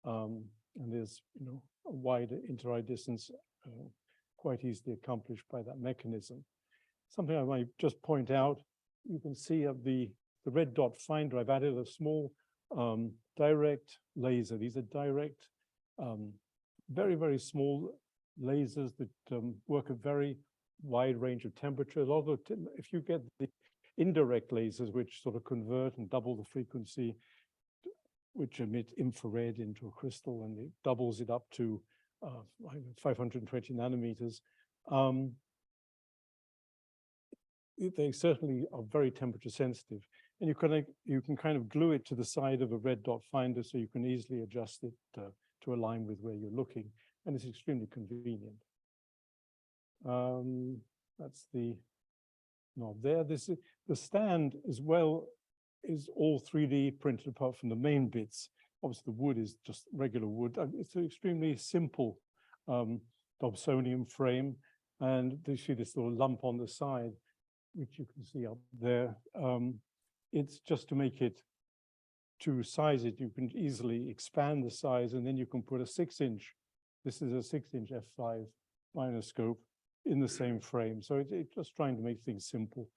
and there's a wide inter-eye distance quite easily accomplished by that mechanism. Something I might just point out, you can see of the red dot finder, I've added a small direct laser. These are direct, very, very small lasers that work a very wide range of temperatures. Although if you get the indirect lasers, which sort of convert and double the frequency, which emit infrared into a crystal, and it doubles it up to 520 nanometers, they certainly are very temperature sensitive. And you can kind of glue it to the side of a red dot finder, so you can easily adjust it to align with where you're looking, and it's extremely convenient. That's the knob there. This is the stand as well, is all 3D printed apart from the main bits. Obviously, the wood is just regular wood. It's an extremely simple Dobsonian frame, and you see this little lump on the side, which you can see up there. It's just to make it, to size it, you can easily expand the size, and then you can put a 6-inch, this is a 6-inch f5 binoscope in the same frame. So it's just trying to make things simple.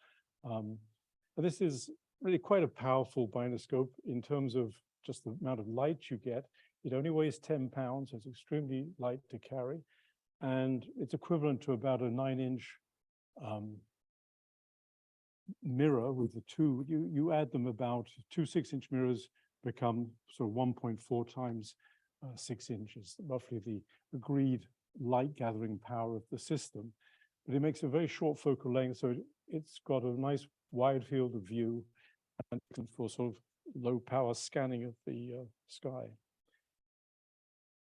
This is really quite a powerful binoscope in terms of just the amount of light you get. It only weighs 10 pounds, so it's extremely light to carry. And it's equivalent to about a 9-inch mirror with the two. You add them, about 2 6-inch mirrors become sort of 1.4 times 6 inches, roughly the agreed light gathering power of the system. But it makes a very short focal length, so it's got a nice wide field of view and for sort of low power scanning of the sky.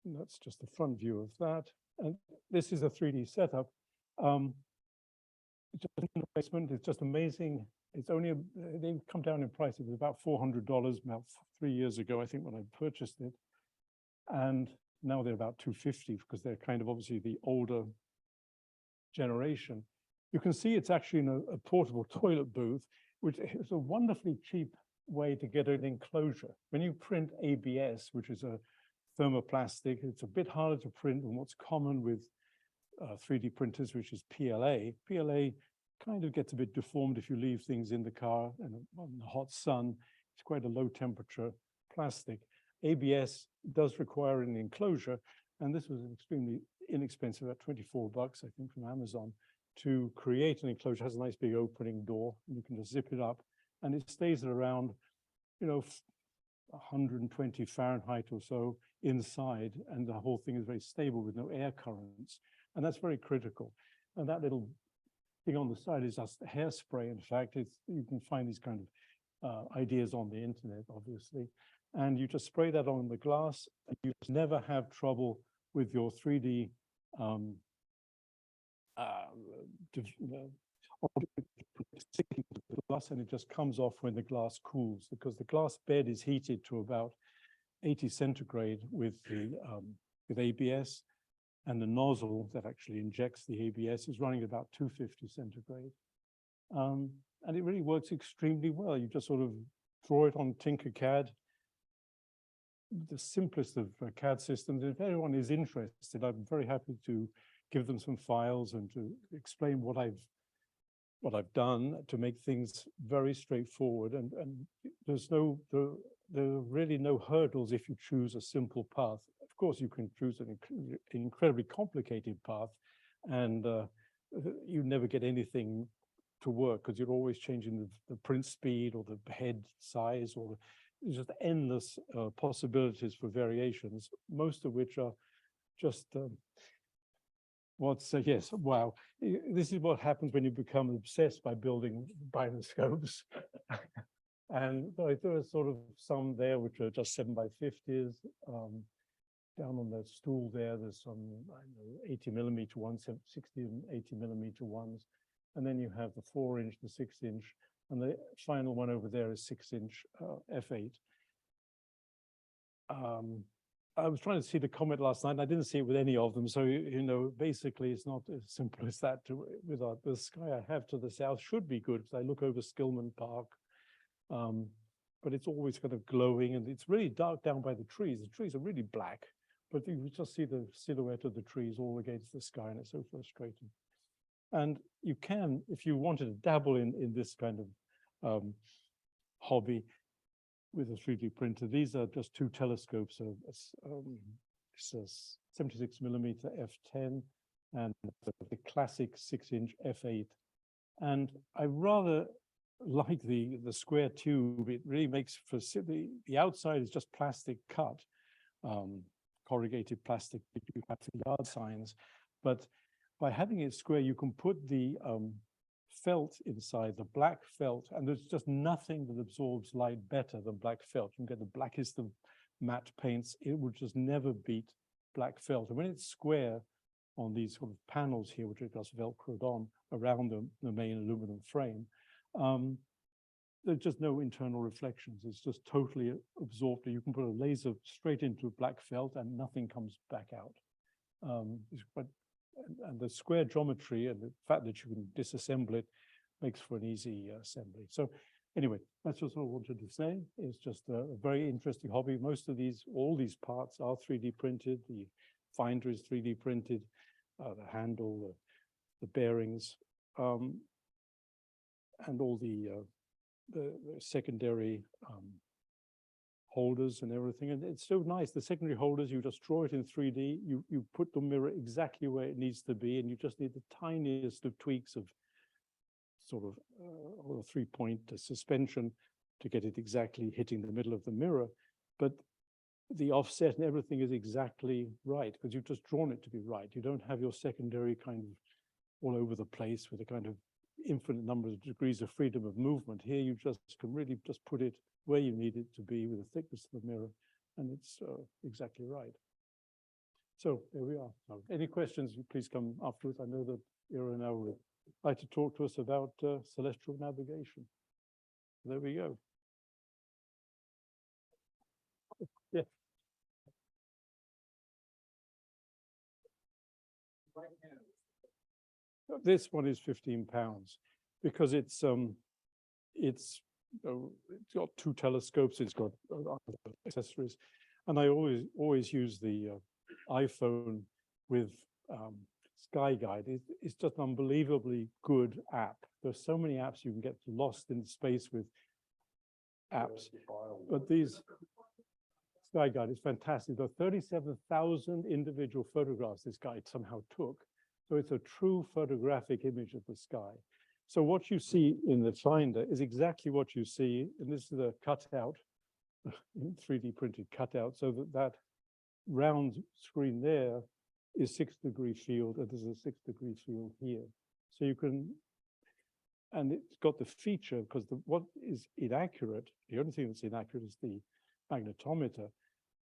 And that's just the front view of that. And this is a 3D setup. It's just an investment. It's just amazing. It's only, they've come down in price. It was about $400 about 3 years ago, I think, when I purchased it. And now they're about $250 because they're kind of obviously the older generation. You can see it's actually in a portable toilet booth, which is a wonderfully cheap way to get an enclosure. When you print ABS, which is a thermoplastic, it's a bit harder to print than what's common with 3D printers, which is PLA. PLA kind of gets a bit deformed if you leave things in the car and in the hot sun. It's quite a low temperature plastic. ABS does require an enclosure, and this was extremely inexpensive, at 24 bucks, I think, from Amazon, to create an enclosure. It has a nice big opening door, and you can just zip it up, and it stays at around, 120 Fahrenheit or so inside, and the whole thing is very stable with no air currents, and that's very critical. And that little thing on the side is just hairspray. In fact, you can find these kind of ideas on the internet, obviously, and you just spray that on the glass, and you just never have trouble with your 3D glass, and it just comes off when the glass cools, because the glass bed is heated to about 80 centigrade with the with ABS, and the nozzle that actually injects the ABS is running about 250 centigrade. And it really works extremely well. You just sort of draw it on Tinkercad, the simplest of CAD systems. If anyone is interested, I'm very happy to give them some files and to explain what I've done to make things very straightforward. And there's there are really no hurdles if you choose a simple path. Of course, you can choose an incredibly complicated path, and you never get anything to work because you're always changing the print speed or the head size, or there's just endless possibilities for variations, most of which are just yes, wow. This is what happens when you become obsessed by building binoscopes. And there are sort of some there which are just 7x50s. Down on the stool there's some 80 millimeter ones, 60 and 80 millimeter ones. And then you have the 4-inch, the 6-inch, and the final one over there is 6-inch f8. I was trying to see the Comet last night, and I didn't see it with any of them. So, basically it's not as simple as that. The sky I have to the south should be good, because I look over Skillman Park. But it's always kind of glowing, and it's really dark down by the trees. The trees are really black, but you just see the silhouette of the trees all against the sky, and it's so frustrating. And you can, if you wanted to dabble in this kind of hobby with a 3D printer, these are just two telescopes. It's a 76 millimeter f10 and the classic 6-inch f8. And I rather like the square tube. It really makes for the outside is just plastic cut, corrugated plastic yard signs, but by having it square, you can put the felt inside, the black felt, and there's just nothing that absorbs light better than black felt. You can get the blackest of matte paints, it will just never beat black felt. And when it's square on these sort of panels here, which are just velcroed on around the main aluminum frame, there's just no internal reflections. It's just totally absorbed. You can put a laser straight into black felt and nothing comes back out. And the square geometry and the fact that you can disassemble it makes for an easy assembly. So anyway, that's just what I wanted to say. It's just a very interesting hobby. All these parts are 3D printed. The finder is 3D printed, the handle, the bearings, and all the secondary holders and everything. And it's so nice. The secondary holders, you just draw it in 3D. You put the mirror exactly where it needs to be, and you just need the tiniest of tweaks of sort of a 3-point suspension to get it exactly hitting the middle of the mirror. But the offset and everything is exactly right, because you've just drawn it to be right. You don't have your secondary kind of all over the place with a kind of infinite number of degrees of freedom of movement. Here you just can really just put it where you need it to be with the thickness of the mirror, and it's exactly right. So there we are. So any questions, you please come afterwards. I know that Ira now would like to talk to us about celestial navigation. There we go. Yeah. This one is £15 because it's got two telescopes, it's got accessories, and I always use the iPhone with Sky Guide. It's just an unbelievably good app. There's so many apps you can get lost in space with apps, but these Sky Guide is fantastic. There are 37,000 individual photographs this guide somehow took. So it's a true photographic image of the sky. So what you see in the Finder is exactly what you see, and this is a cutout, 3D printed cutout, so that round screen there is 6-degree field, and there's a 6-degree field here. So you can, and it's got the feature, because what is inaccurate, the only thing that's inaccurate is the magnetometer.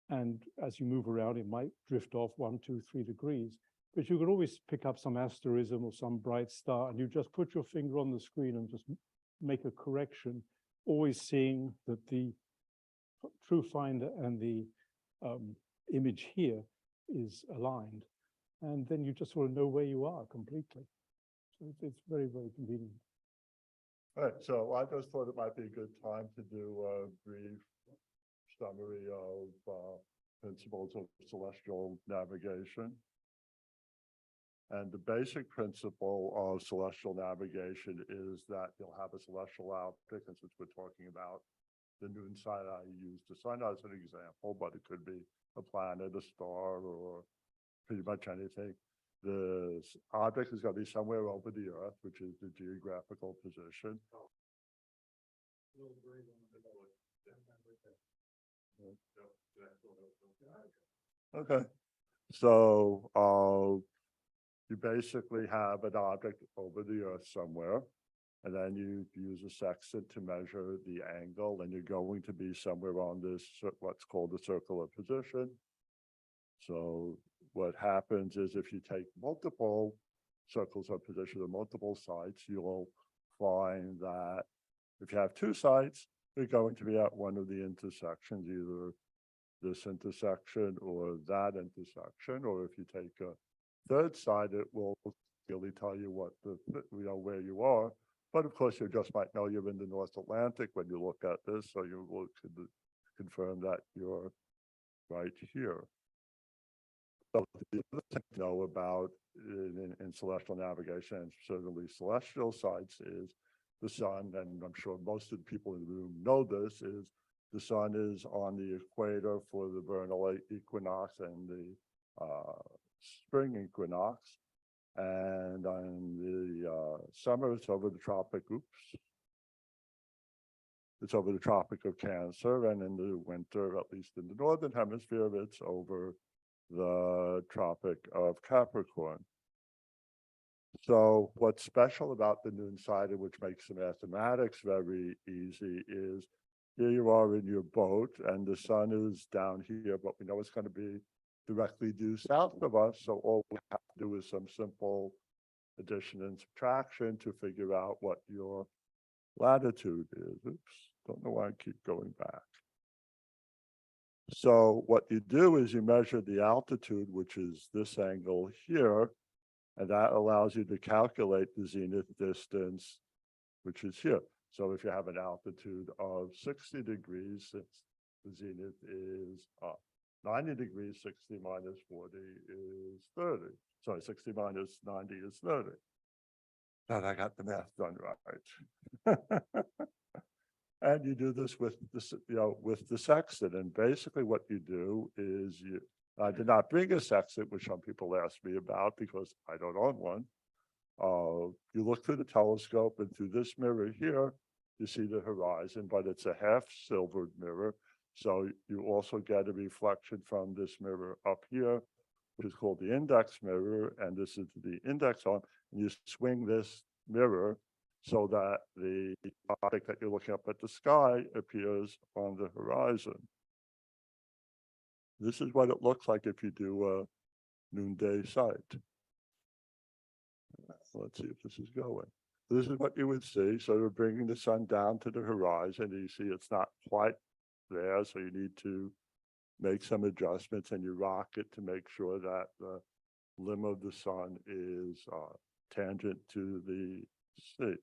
And as you move around, it might drift off 1, 2, 3 degrees. But you could always pick up some asterism or some bright star, and you just put your finger on the screen and just make a correction, always seeing that the true finder and the image here is aligned. And then you just sort of know where you are completely. So it's very, very convenient. All right, so I just thought it might be a good time to do a brief summary of principles of celestial navigation. And the basic principle of celestial navigation is that you'll have a celestial object, and since we're talking about the noon side, I use the sun as an example, but it could be a planet, a star, or pretty much anything. The object is going to be somewhere over the Earth, which is the geographical position. Okay, so you basically have an object over the Earth somewhere, and then you use a sextant to measure the angle, and you're going to be somewhere on this, what's called the circular position. So what happens is if you take multiple circles of position or multiple sites, you'll find that if you have two sites, you're going to be at one of the intersections, either this intersection or that intersection, or if you take a third side, it will really tell you what where you are. But of course, you just might know you're in the North Atlantic when you look at this, so you will confirm that you're right here. So the other thing to know about in celestial navigation, and certainly celestial sites, is the sun, and I'm sure most of the people in the room know this, is the sun is on the equator for the vernal equinox and the spring equinox, and on the summer it's over the tropic, it's over the Tropic of Cancer, and in the winter, at least in the northern hemisphere, it's over the Tropic of Capricorn. So what's special about the noon side, which makes the mathematics very easy, is here you are in your boat and the sun is down here, but we know it's going to be directly due south of us. So all we have to do is some simple addition and subtraction to figure out what your latitude is. Oops, don't know why I keep going back. So what you do is you measure the altitude, which is this angle here, and that allows you to calculate the zenith distance, which is here. So if you have an altitude of 60 degrees, the zenith is 90 degrees, 60 minus 40 is 30. Sorry, 60 minus 90 is 30. Now I got the math done right. And you do this with this, with the sextant. And basically what you do is I did not bring a sextant, which some people ask me about because I don't own one. You look through the telescope, and through this mirror here, you see the horizon, but it's a half silvered mirror. So you also get a reflection from this mirror up here, which is called the index mirror. And this is the index arm. And you swing this mirror so that the object that you're looking up at the sky appears on the horizon. This is what it looks like if you do noonday site. Let's see if this is going. This is what you would see. So we're bringing the sun down to the horizon. You see it's not quite there, so you need to make some adjustments, and you rock it to make sure that the limb of the sun is tangent to the sea.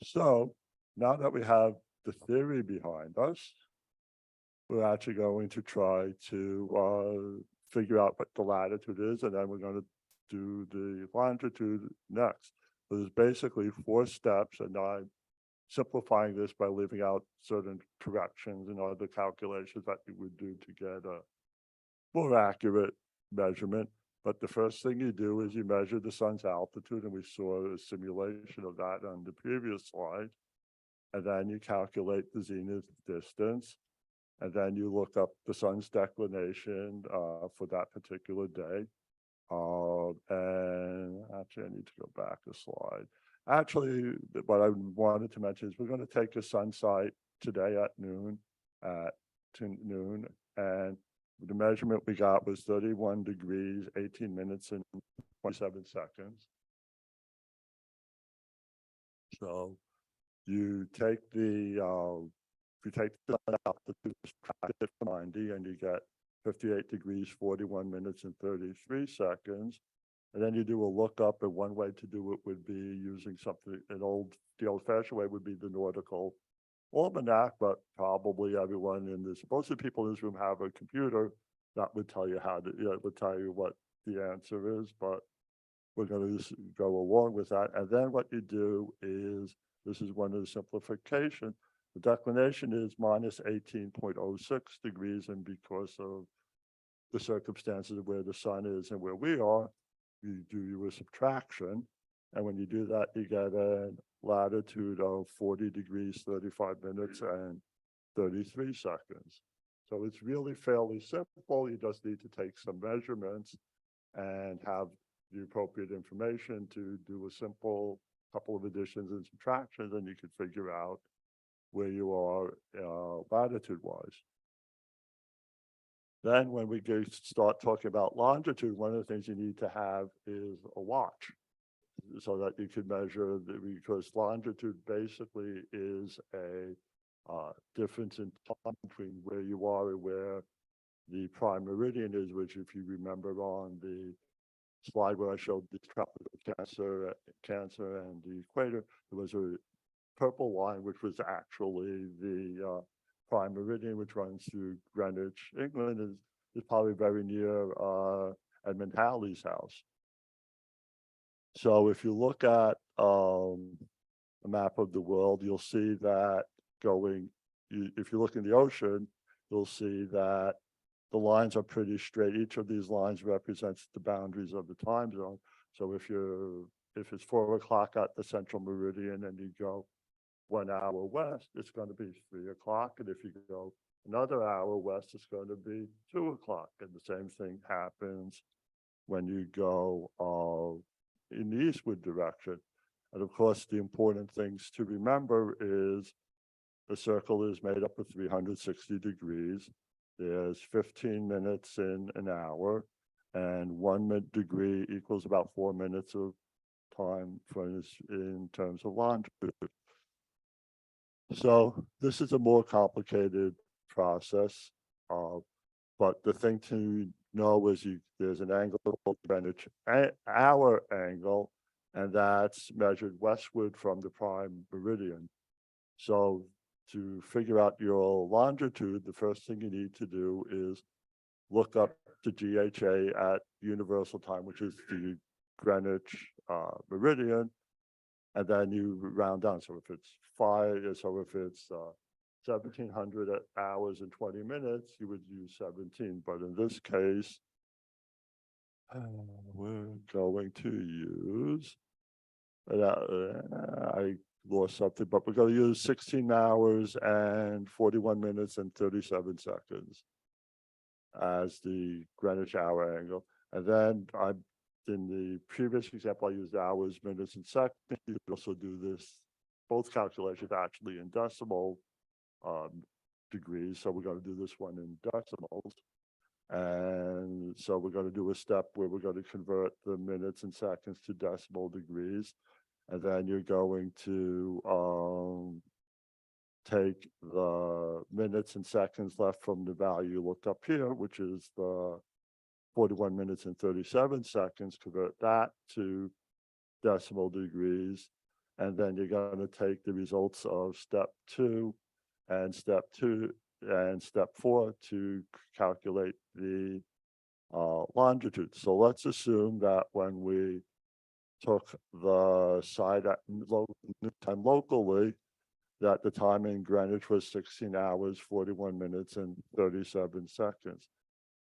So now that we have the theory behind us, we're actually going to try to figure out what the latitude is, and then we're going to do the longitude next. So there's basically 4 steps, and I'm simplifying this by leaving out certain corrections and other calculations that you would do to get a more accurate measurement. But the first thing you do is you measure the sun's altitude, and we saw a simulation of that on the previous slide. And then you calculate the zenith distance, and then you look up the sun's declination for that particular day. And actually, I need to go back a slide. Actually, what I wanted to mention is we're going to take a sun site today at noon, and the measurement we got was 31 degrees, 18 minutes and 27 seconds. So you take the sun altitude, subtract it from 90, and you get 58 degrees, 41 minutes and 33 seconds. And then you do a lookup, and one way to do it would be using something, the old-fashioned way would be the nautical almanac, but probably everyone in this, most of the people in this room have a computer that would tell you how to, would tell you what the answer is, but we're going to just go along with that. And then what you do is, this is one of the simplification. The declination is minus 18.06 degrees, and because of the circumstances of where the sun is and where we are, you do your subtraction. And when you do that, you get a latitude of 40 degrees, 35 minutes and 33 seconds. So it's really fairly simple. You just need to take some measurements and have the appropriate information to do a simple couple of additions and subtractions, and you can figure out where you are latitude-wise. Then when we start talking about longitude, one of the things you need to have is a watch so that you can measure, because longitude basically is a difference in time between where you are and where the prime meridian is, which if you remember on the slide where I showed the tropical Cancer and the equator, there was a purple line, which was actually the prime meridian, which runs through Greenwich, England, is probably very near Edmund Halley's house. So if you look at a map of the world, you'll see that if you look in the ocean, you'll see that the lines are pretty straight. Each of these lines represents the boundaries of the time zone. So if it's 4 o'clock at the central meridian and you go 1 hour west, it's going to be 3 o'clock. And if you go another hour west, it's going to be 2 o'clock. And the same thing happens when you go in the eastward direction. And of course, the important things to remember is the circle is made up of 360 degrees. There's 15 minutes in an hour, and 1 degree equals about 4 minutes of time in terms of longitude. So this is a more complicated process, but the thing to know is there's an angle called Greenwich hour angle, and that's measured westward from the prime meridian. So to figure out your longitude, the first thing you need to do is look up the GHA at universal time, which is the Greenwich meridian, and then you round down. So if it's 1700 hours and 20 minutes, you would use 17. But in this case, we're going to use, I lost something, but we're going to use 16 hours and 41 minutes and 37 seconds as the Greenwich hour angle. And then in the previous example, I used hours, minutes, and seconds. You can also do this, both calculations actually in decimal degrees. So we're going to do this one in decimals. And so we're going to do a step where we're going to convert the minutes and seconds to decimal degrees. And then you're going to take the minutes and seconds left from the value looked up here, which is the 41 minutes and 37 seconds, convert that to decimal degrees. And then you're going to take the results of step 2 and step 4 to calculate the longitude. So let's assume that when we took the side at time locally, that the time in Greenwich was 16 hours, 41 minutes, and 37 seconds.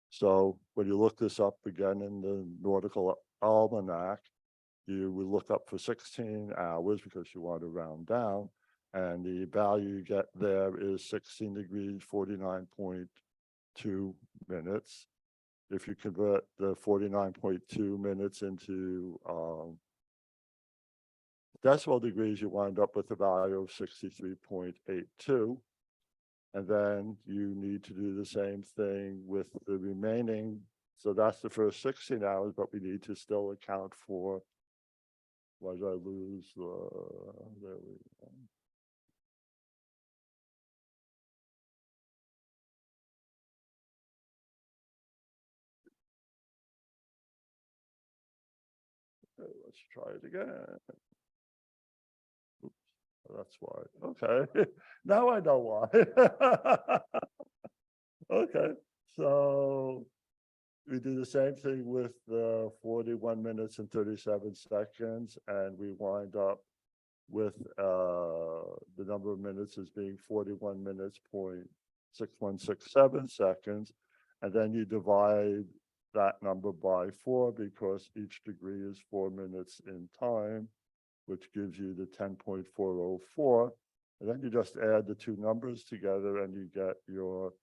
So when you look this up again in the Nautical Almanac, you would look up for 16 hours because you want to round down. And the value you get there is 16 degrees, 49.2 minutes. If you convert the 49.2 minutes into decimal degrees, you wind up with a value of 63.82. And then you need to do the same thing with the remaining. So that's the first 16 hours, but we need to still account for, why did I lose? There we go. Okay, let's try it again. That's why. Okay. Now I know why. Okay. So we do the same thing with the 41 minutes and 37 seconds, and we wind up with the number of minutes as being 41 minutes, 0.6167 seconds. And then you divide that number by 4 because each degree is 4 minutes in time, which gives you the 10.404. And then you just add the two numbers together and you get your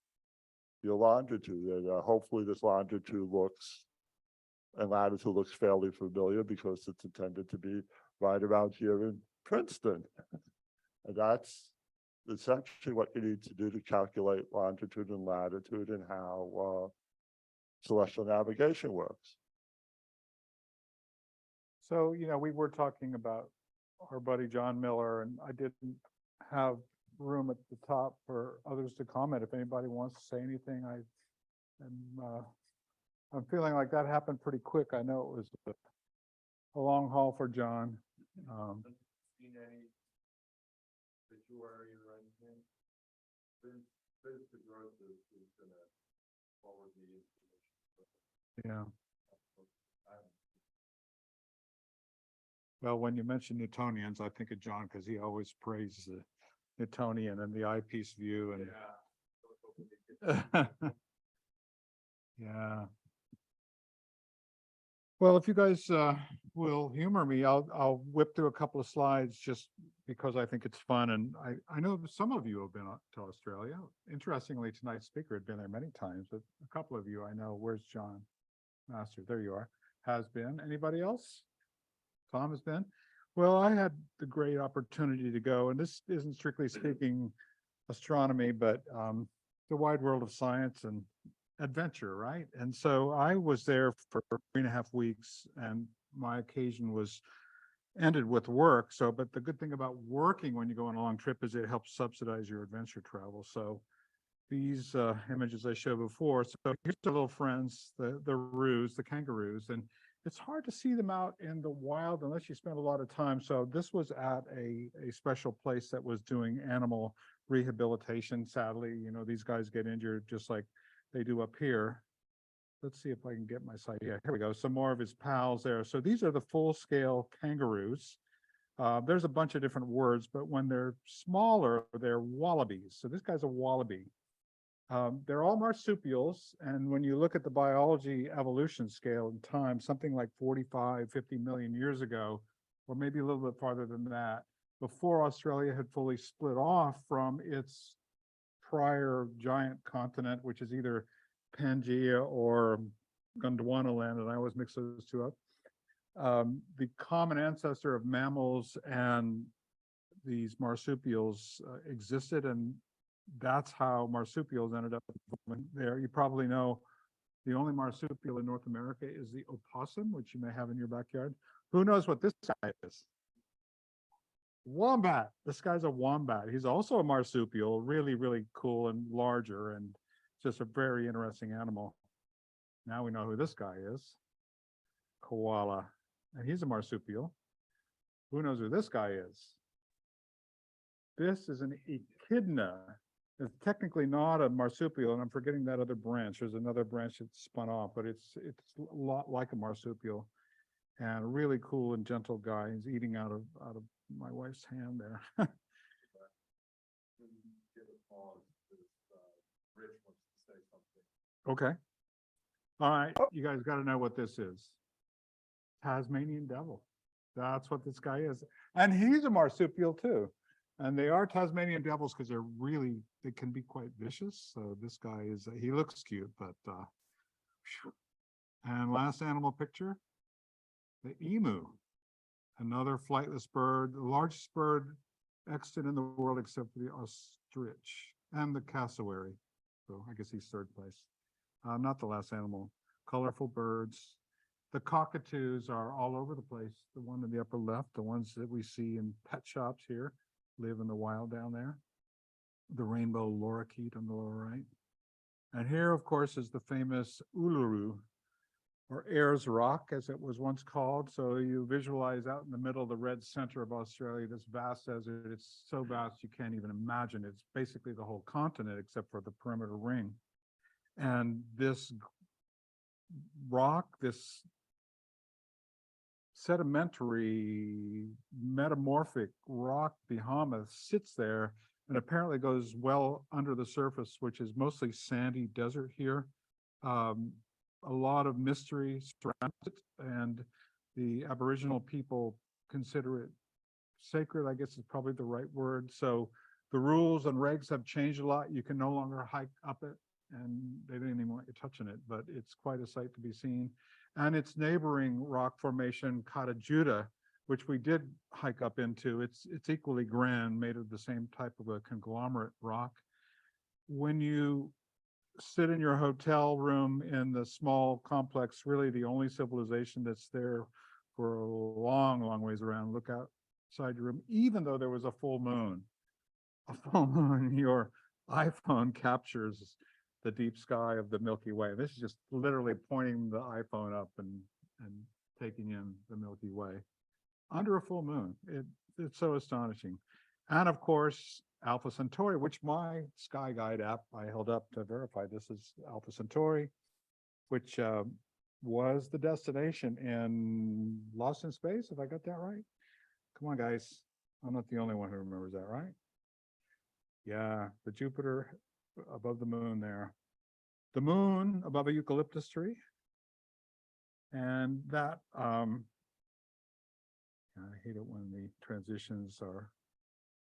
longitude. And hopefully this longitude and latitude looks fairly familiar because it's intended to be right around here in Princeton. And that's essentially what you need to do to calculate longitude and latitude and how celestial navigation works. So, we were talking about our buddy John Miller, and I didn't have room at the top for others to comment. If anybody wants to say anything, I'm feeling like that happened pretty quick. I know it was a long haul for John. Seen any obituary or anything? Vince DeGrossa is gonna forward the information. Yeah. Well, when you mention Newtonians, I think of John because he always praises the Newtonian and the eyepiece view and. Yeah. Well, if you guys will humor me, I'll whip through a couple of slides just because I think it's fun. And I know some of you have been to Australia. Interestingly, tonight's speaker had been there many times, but a couple of you I know. Where's John Master? There you are. Has been. Anybody else? Tom has been. Well, I had the great opportunity to go, and this isn't strictly speaking astronomy, but the wide world of science and adventure, right? And so I was there for 3.5 weeks, and my occasion was ended with work. So, but the good thing about working when you go on a long trip is it helps subsidize your adventure travel. So these images I showed before. So here's the little friends, the kangaroos, and it's hard to see them out in the wild unless you spend a lot of time. So this was at a special place that was doing animal rehabilitation. Sadly, these guys get injured just like they do up here. Let's see if I can get my site. Yeah, here we go. Some more of his pals there. So these are the full-scale kangaroos. There's a bunch of different words, but when they're smaller, they're wallabies. So this guy's a wallaby. They're all marsupials, and when you look at the biology evolution scale in time, something like 45, 50 million years ago, or maybe a little bit farther than that, before Australia had fully split off from its prior giant continent, which is either Pangaea or Gondwana, and I always mix those two up. The common ancestor of mammals and these marsupials existed, and that's how marsupials ended up there. You probably know The only marsupial in North America is the opossum, which you may have in your backyard. Who knows what this guy is? Wombat. This guy's a wombat. He's also a marsupial, really, really cool and larger, and just a very interesting animal. Now we know who this guy is. Koala. And he's a marsupial. Who knows who this guy is? This is an echidna. It's technically not a marsupial, and I'm forgetting that other branch. There's another branch that spun off, but it's a lot like a marsupial. And a really cool and gentle guy. He's eating out of my wife's hand there. Okay. All right, you guys got to know what this is. Tasmanian devil. That's what this guy is. And he's a marsupial too. And they are Tasmanian devils because they can be quite vicious. So this guy he looks cute, but, and last animal picture, the emu, another flightless bird, the largest bird extant in the world except for the ostrich and the cassowary. So I guess he's third place. Not the last animal. Colorful birds. The cockatoos are all over the place. The one in the upper left, the ones that we see in pet shops here, live in the wild down there. The rainbow lorikeet on the lower right. And here, of course, is the famous Uluru, or Ayers Rock, as it was once called. So you visualize out in the middle of the red center of Australia, this vast desert. It's so vast you can't even imagine. It's basically the whole continent except for the perimeter ring. And this rock, this sedimentary, metamorphic rock behemoth sits there and apparently goes well under the surface, which is mostly sandy desert here. A lot of mystery surrounds it, and the Aboriginal people consider it sacred, I guess is probably the right word. So the rules and regs have changed a lot. You can no longer hike up it, and they didn't even want you touching it, but it's quite a sight to be seen. And its neighboring rock formation, Katajuda, which we did hike up into, it's equally grand, made of the same type of a conglomerate rock. When you sit in your hotel room in the small complex, really the only civilization that's there for a long, long ways around, look outside your room, even though there was a full moon. A full moon, your iPhone captures the deep sky of the Milky Way. This is just literally pointing the iPhone up and taking in the Milky Way under a full moon. It's so astonishing. And of course, Alpha Centauri, which my Sky Guide app I held up to verify this is Alpha Centauri, which was the destination in Lost in Space, if I got that right. Come on, guys. I'm not the only one who remembers that, right? Yeah, the Jupiter above the moon there. The moon above a eucalyptus tree. And that, I hate it when the transitions are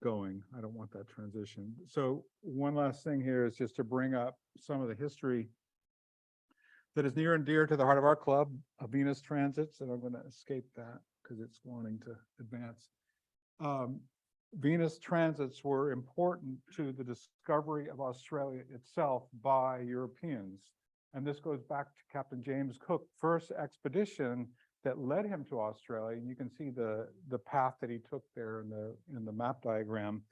going. I don't want that transition. So one last thing here is just to bring up some of the history that is near and dear to the heart of our club, Venus transits, and I'm going to escape that because it's wanting to advance. Venus transits were important to the discovery of Australia itself by Europeans. And this goes back to Captain James Cook's first expedition that led him to Australia. And you can see the path that he took there in the map diagram,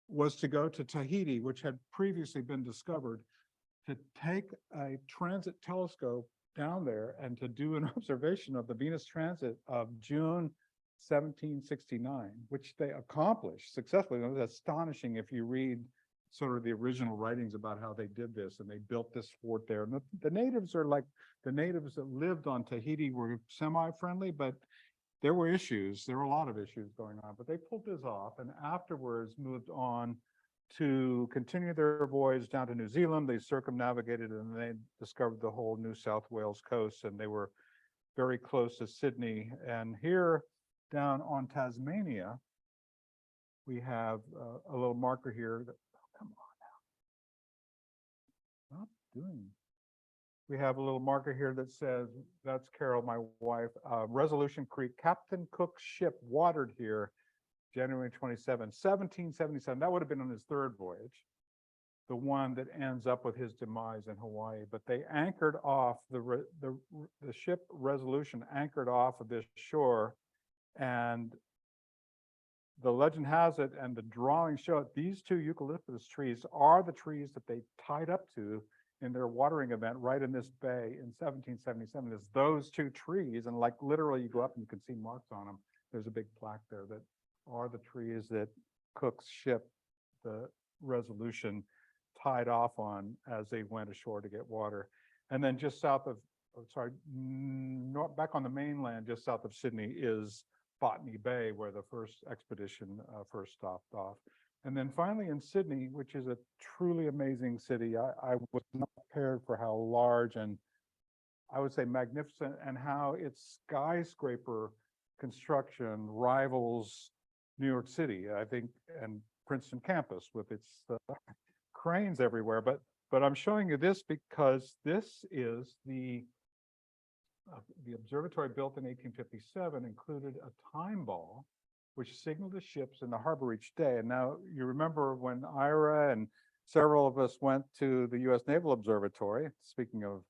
was to go to Tahiti, which had previously been discovered, to take a transit telescope down there and to do an observation of the Venus transit of June 1769, which they accomplished successfully. It was astonishing if you read sort of the original writings about how they did this, and they built this fort there. And the natives are like, the natives that lived on Tahiti were semi-friendly, but there were issues. There were a lot of issues going on, but they pulled this off and afterwards moved on to continue their voyage down to New Zealand. They circumnavigated and they discovered the whole New South Wales coast, and they were very close to Sydney. And here down on Tasmania, we have a little marker here that, oh, come on now. Stop doing. We have a little marker here that says, that's Carol, my wife, Resolution Creek, Captain Cook's ship watered here January 27, 1777. That would have been on his third voyage. the one that ends up with his demise in Hawaii. But they anchored off, the ship Resolution anchored off of this shore, and the legend has it, and the drawings show it, these two eucalyptus trees are the trees that they tied up to in their watering event right in this bay in 1777. It's those two trees, and like literally you go up and you can see marks on them. There's a big plaque there that are the trees that Cook's ship, the Resolution, tied off on as they went ashore to get water. And then just south of, back on the mainland, just south of Sydney, is Botany Bay, where the first expedition first stopped off. And then finally in Sydney, which is a truly amazing city. I was not prepared for how large and I would say magnificent, and how its skyscraper construction rivals New York City, I think, and Princeton campus with its cranes everywhere. But I'm showing you this because this is the observatory built in 1857 included a time ball which signaled the ships in the harbor each day. And now you remember when Ira and several of us went to the US Naval Observatory, speaking of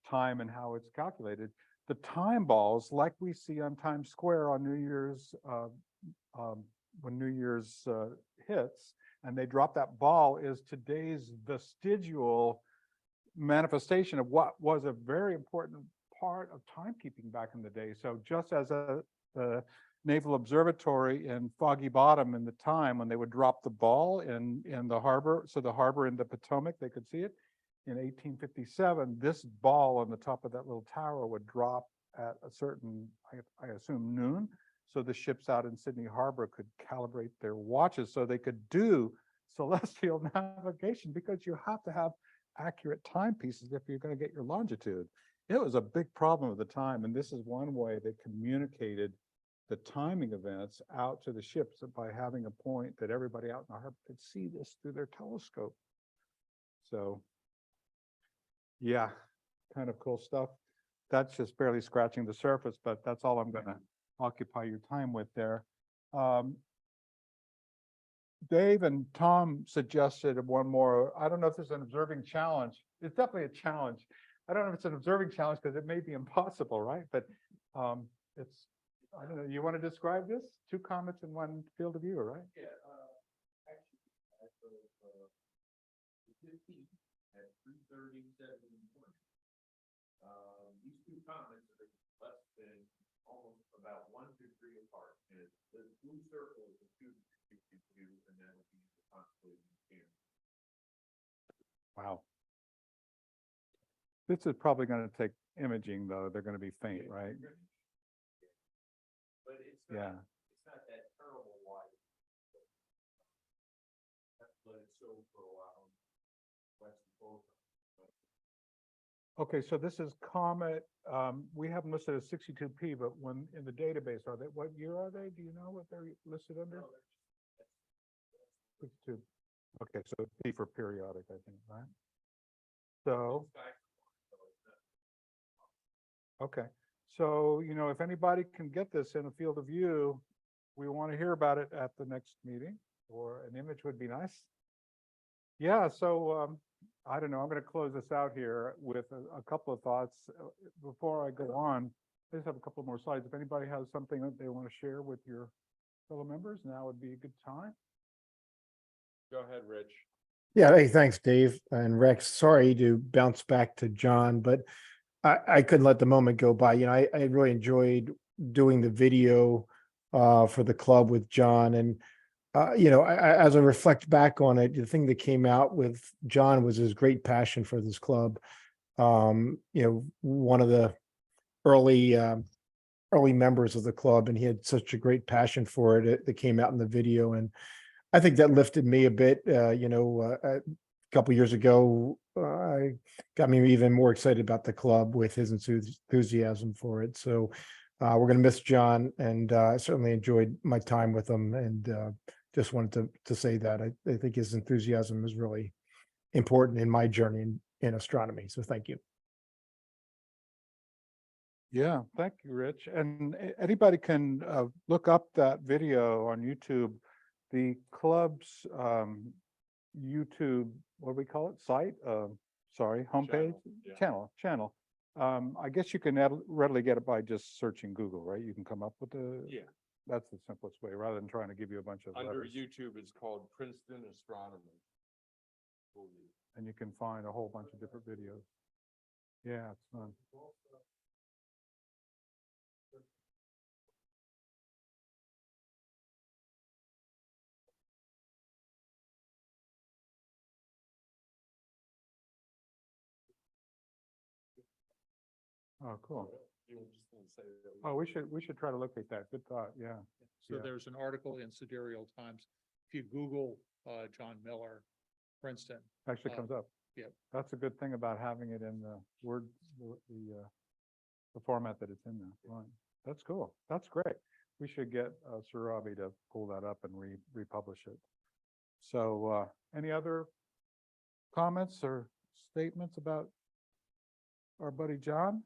time and how it's calculated, the time balls like we see on Times Square on New Year's, when New Year's hits, and they drop that ball, is today's vestigial manifestation of what was a very important part of timekeeping back in the day. So just as the Naval Observatory in Foggy Bottom in the time when they would drop the ball in the harbor, so the harbor in the Potomac, they could see it. In 1857, this ball on the top of that little tower would drop at a certain, I assume, noon. So the ships out in Sydney Harbor could calibrate their watches so they could do celestial navigation, because you have to have accurate timepieces if you're going to get your longitude. It was a big problem at the time, and this is one way they communicated the timing events out to the ships by having a point that everybody out in the harbor could see this through their telescope. So yeah, kind of cool stuff. That's just barely scratching the surface, but that's all I'm going to occupy your time with there. Dave and Tom suggested one more. I don't know if there's an observing challenge. It's definitely a challenge. I don't know if it's an observing challenge because it may be impossible, right? But it's, I don't know, you want to describe this? 2 comets in one field of view, right? Yeah, actually, as of the 15th at 3:37 in the morning, these 2 comets are less than almost about 1 to 3 apart. And the blue circle is the 2 view, and that would be the constellation here. Wow. This is probably going to take imaging, though. They're going to be faint, right? But it's Yeah. it's not that terrible wide. That's let it show for a while. West and both. Okay, so this is Comet. We have them listed as 62P, but when in the database, are they, what year are they? Do you know what they're listed under? 62. Okay, so P for periodic, I think, right? So, okay. So, you know, if anybody can get this in a field of view, we want to hear about it at the next meeting, or an image would be nice. Yeah, so I don't know, I'm going to close this out here with a couple of thoughts. Before I go on, I just have a couple more slides. If anybody has something that they want to share with your fellow members, now would be a good time. Go ahead, Rich. Yeah, hey, thanks, Dave and Rex. Sorry to bounce back to John, but I couldn't let the moment go by. You know, I really enjoyed doing the video for the club with John. And, you know, as I reflect back on it, the thing that came out with John was his great passion for this club. You know, one of the early members of the club, and he had such a great passion for it that came out in the video. And I think that lifted me a bit. You know, a couple years ago, got me even more excited about the club with his enthusiasm for it. So we're going to miss John, and I certainly enjoyed my time with him, and just wanted to say that I think his enthusiasm is really important in my journey in astronomy. So thank you. Yeah, thank you, Rich. And anybody can look up that video on YouTube. The club's YouTube what do we call it? Site, sorry, homepage, channel. I guess you can readily get it by just searching Google, right? You can come up with the. Yeah. That's the simplest way, rather than trying to give you a bunch of Under letters. YouTube, it's called Princeton Astronomy. And you can find a whole bunch of different videos. Yeah, it's fun. Oh, cool. Oh, we should try to locate that. Good thought, yeah. So Yeah. there's an article in Sidereal Times. If you Google John Miller, Princeton, Actually comes up. yeah. That's a good thing about having it in the Word, the format that it's in there. Right. That's cool. That's great. We should get Sir Robbie to pull that up and republish it. So, any other comments or statements about our buddy John?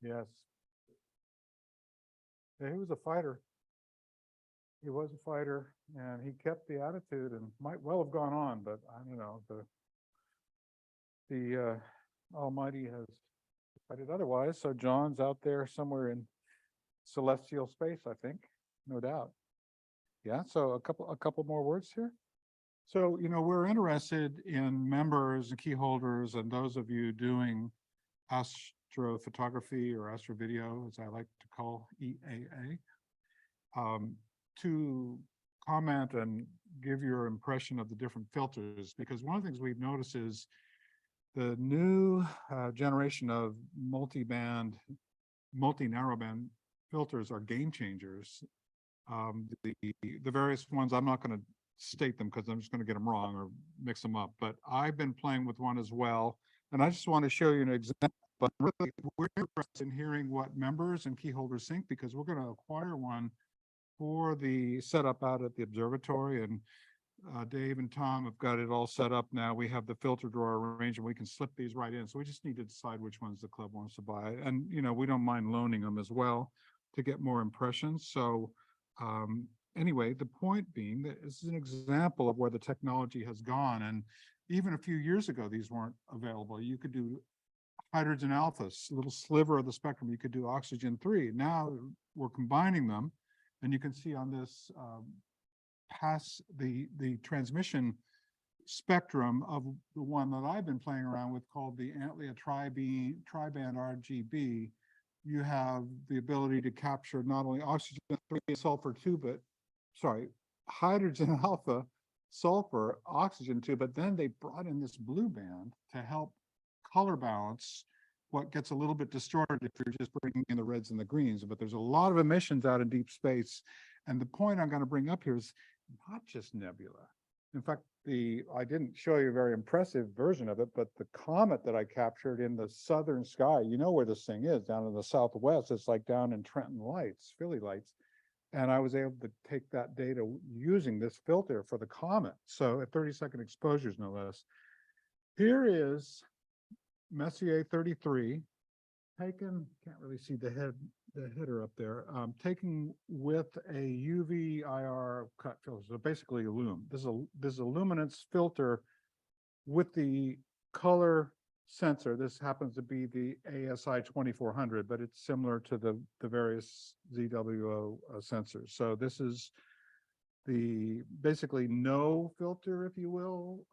Yes. Yeah, he was a fighter. He was a fighter and he kept the attitude and might well have gone on, but I don't know, the Almighty has decided otherwise. So John's out there somewhere in celestial space, I think, no doubt. Yeah, so a couple more words here. So, we're interested in members and key holders and those of you doing astrophotography or astrovideo, as I like to call EAA, to comment and give your impression of the different filters, because one of the things we've noticed is the new generation of multi-narrowband filters are game changers. The various ones, I'm not going to state them because I'm just going to get them wrong or mix them up, but I've been playing with one as well. And I just want to show you an example, but really we're interested in hearing what members and key holders think, because we're going to acquire one for the setup out at the observatory. And Dave and Tom have got it all set up now. We have the filter drawer arranged and we can slip these right in. So we just need to decide which ones the club wants to buy. And, we don't mind loaning them as well to get more impressions. So anyway, the point being that this is an example of where the technology has gone. And even a few years ago, these weren't available. You could do hydrogen alpha, a little sliver of the spectrum. You could do oxygen 3. Now we're combining them. And you can see on this the transmission spectrum of the one that I've been playing around with called the Antlia tri-band RGB. You have the ability to capture not only oxygen 3 and sulfur 2, but hydrogen alpha, sulfur, oxygen 2, but then they brought in this blue band to help color balance what gets a little bit distorted if you're just bringing in the reds and the greens. But there's a lot of emissions out in deep space. And the point I'm going to bring up here is not just nebula. In fact, I didn't show you a very impressive version of it, but the comet that I captured in the southern sky, where this thing is, down in the southwest, it's like down in Trenton Lights, Philly Lights. And I was able to take that data using this filter for the comet. So at 30-second exposures, no less. Here is Messier 33, taken, can't really see the header up there, taken with a UV IR cut filter, so basically a lume. This is a luminance filter with the color sensor. This happens to be the ASI 2400, but it's similar to the various ZWO sensors. So this is the basically no filter, if you will.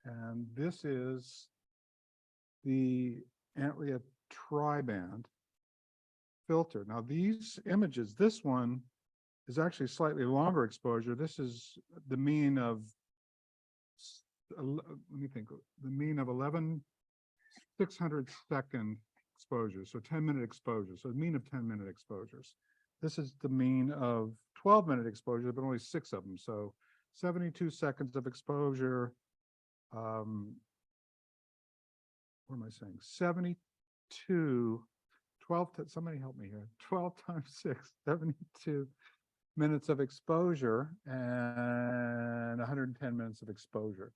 And this is the Antlia tri-band filter. Now these images, this one is actually slightly longer exposure. This is the mean of, let me think, the mean of 11/600 exposure, so 10-minute exposure, so a mean of 10-minute exposures. This is the mean of 12-minute exposure, but only 6 of them, so 72 seconds of exposure. What am I saying? 72, 12, somebody help me here. 12 times 6, 72. minutes of exposure and 110 minutes of exposure.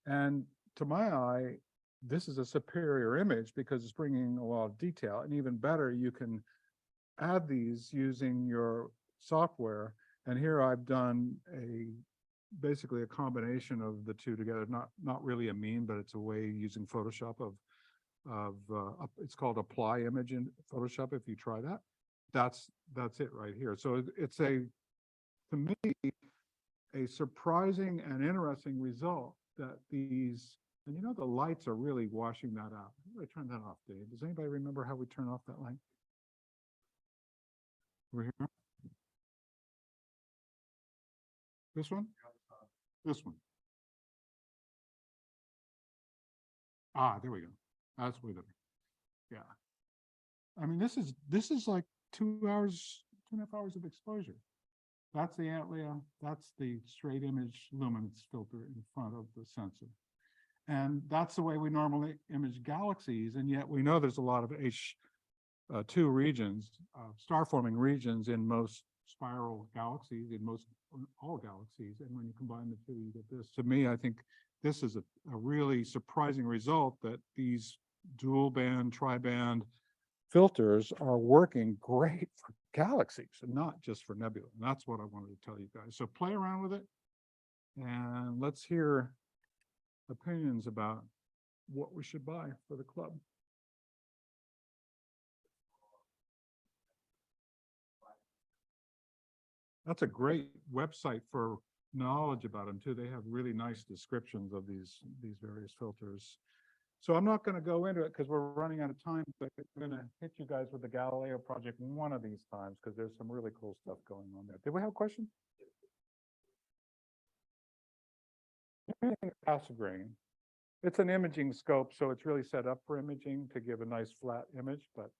And to my eye, this is a superior image because it's bringing a lot of detail, and even better, you can add these using your software. And here I've done basically a combination of the two together, not really a mean, but it's a way using Photoshop it's called Apply Image in Photoshop. If you try that, that's it right here. So it's to me, a surprising and interesting result that these, and the lights are really washing that out. I turn that off, Dave. Does anybody remember how we turn off that light? Over here? This one? This one. Ah, there we go. That's way better. Yeah. I mean, this is like 2.5 hours of exposure. That's the Antlia, that's the straight image luminance filter in front of the sensor. And that's the way we normally image galaxies. And yet we know there's a lot of H2 regions, star forming regions in most spiral galaxies, in all galaxies. And when you combine the two, you get this. To me, I think this is a really surprising result that these dual band, tri-band filters are working great for galaxies and not just for nebula. And that's what I wanted to tell you guys. So play around with it and let's hear opinions about what we should buy for the club. That's a great website for knowledge about them too. They have really nice descriptions of these various filters. So I'm not going to go into it because we're running out of time, but I'm going to hit you guys with the Galileo project one of these times because there's some really cool stuff going on there. Did we have a question? Cassegrain. It's an imaging scope, so it's really set up for imaging to give a nice flat image, but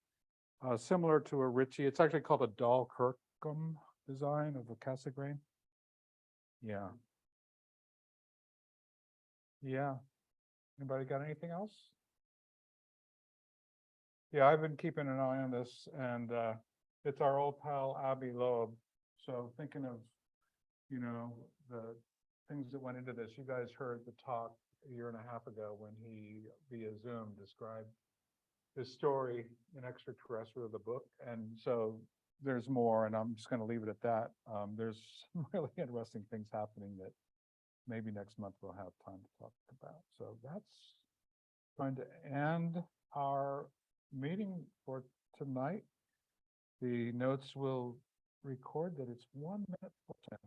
similar to a Ritchie. It's actually called a Dahl-Kirkham design of a Cassegrain. Yeah. Yeah. Anybody got anything else? Yeah, I've been keeping an eye on this, and it's our old pal Abby Loeb. So thinking of, the things that went into this, you guys heard the talk a year and a half ago when he, via Zoom, described his story in Extraterrestrial, the book. And so there's more, and I'm just going to leave it at that. There's some really interesting things happening that maybe next month we'll have time to talk about. So that's going to end our meeting for tonight. The notes will record that it's 1 minute before 10.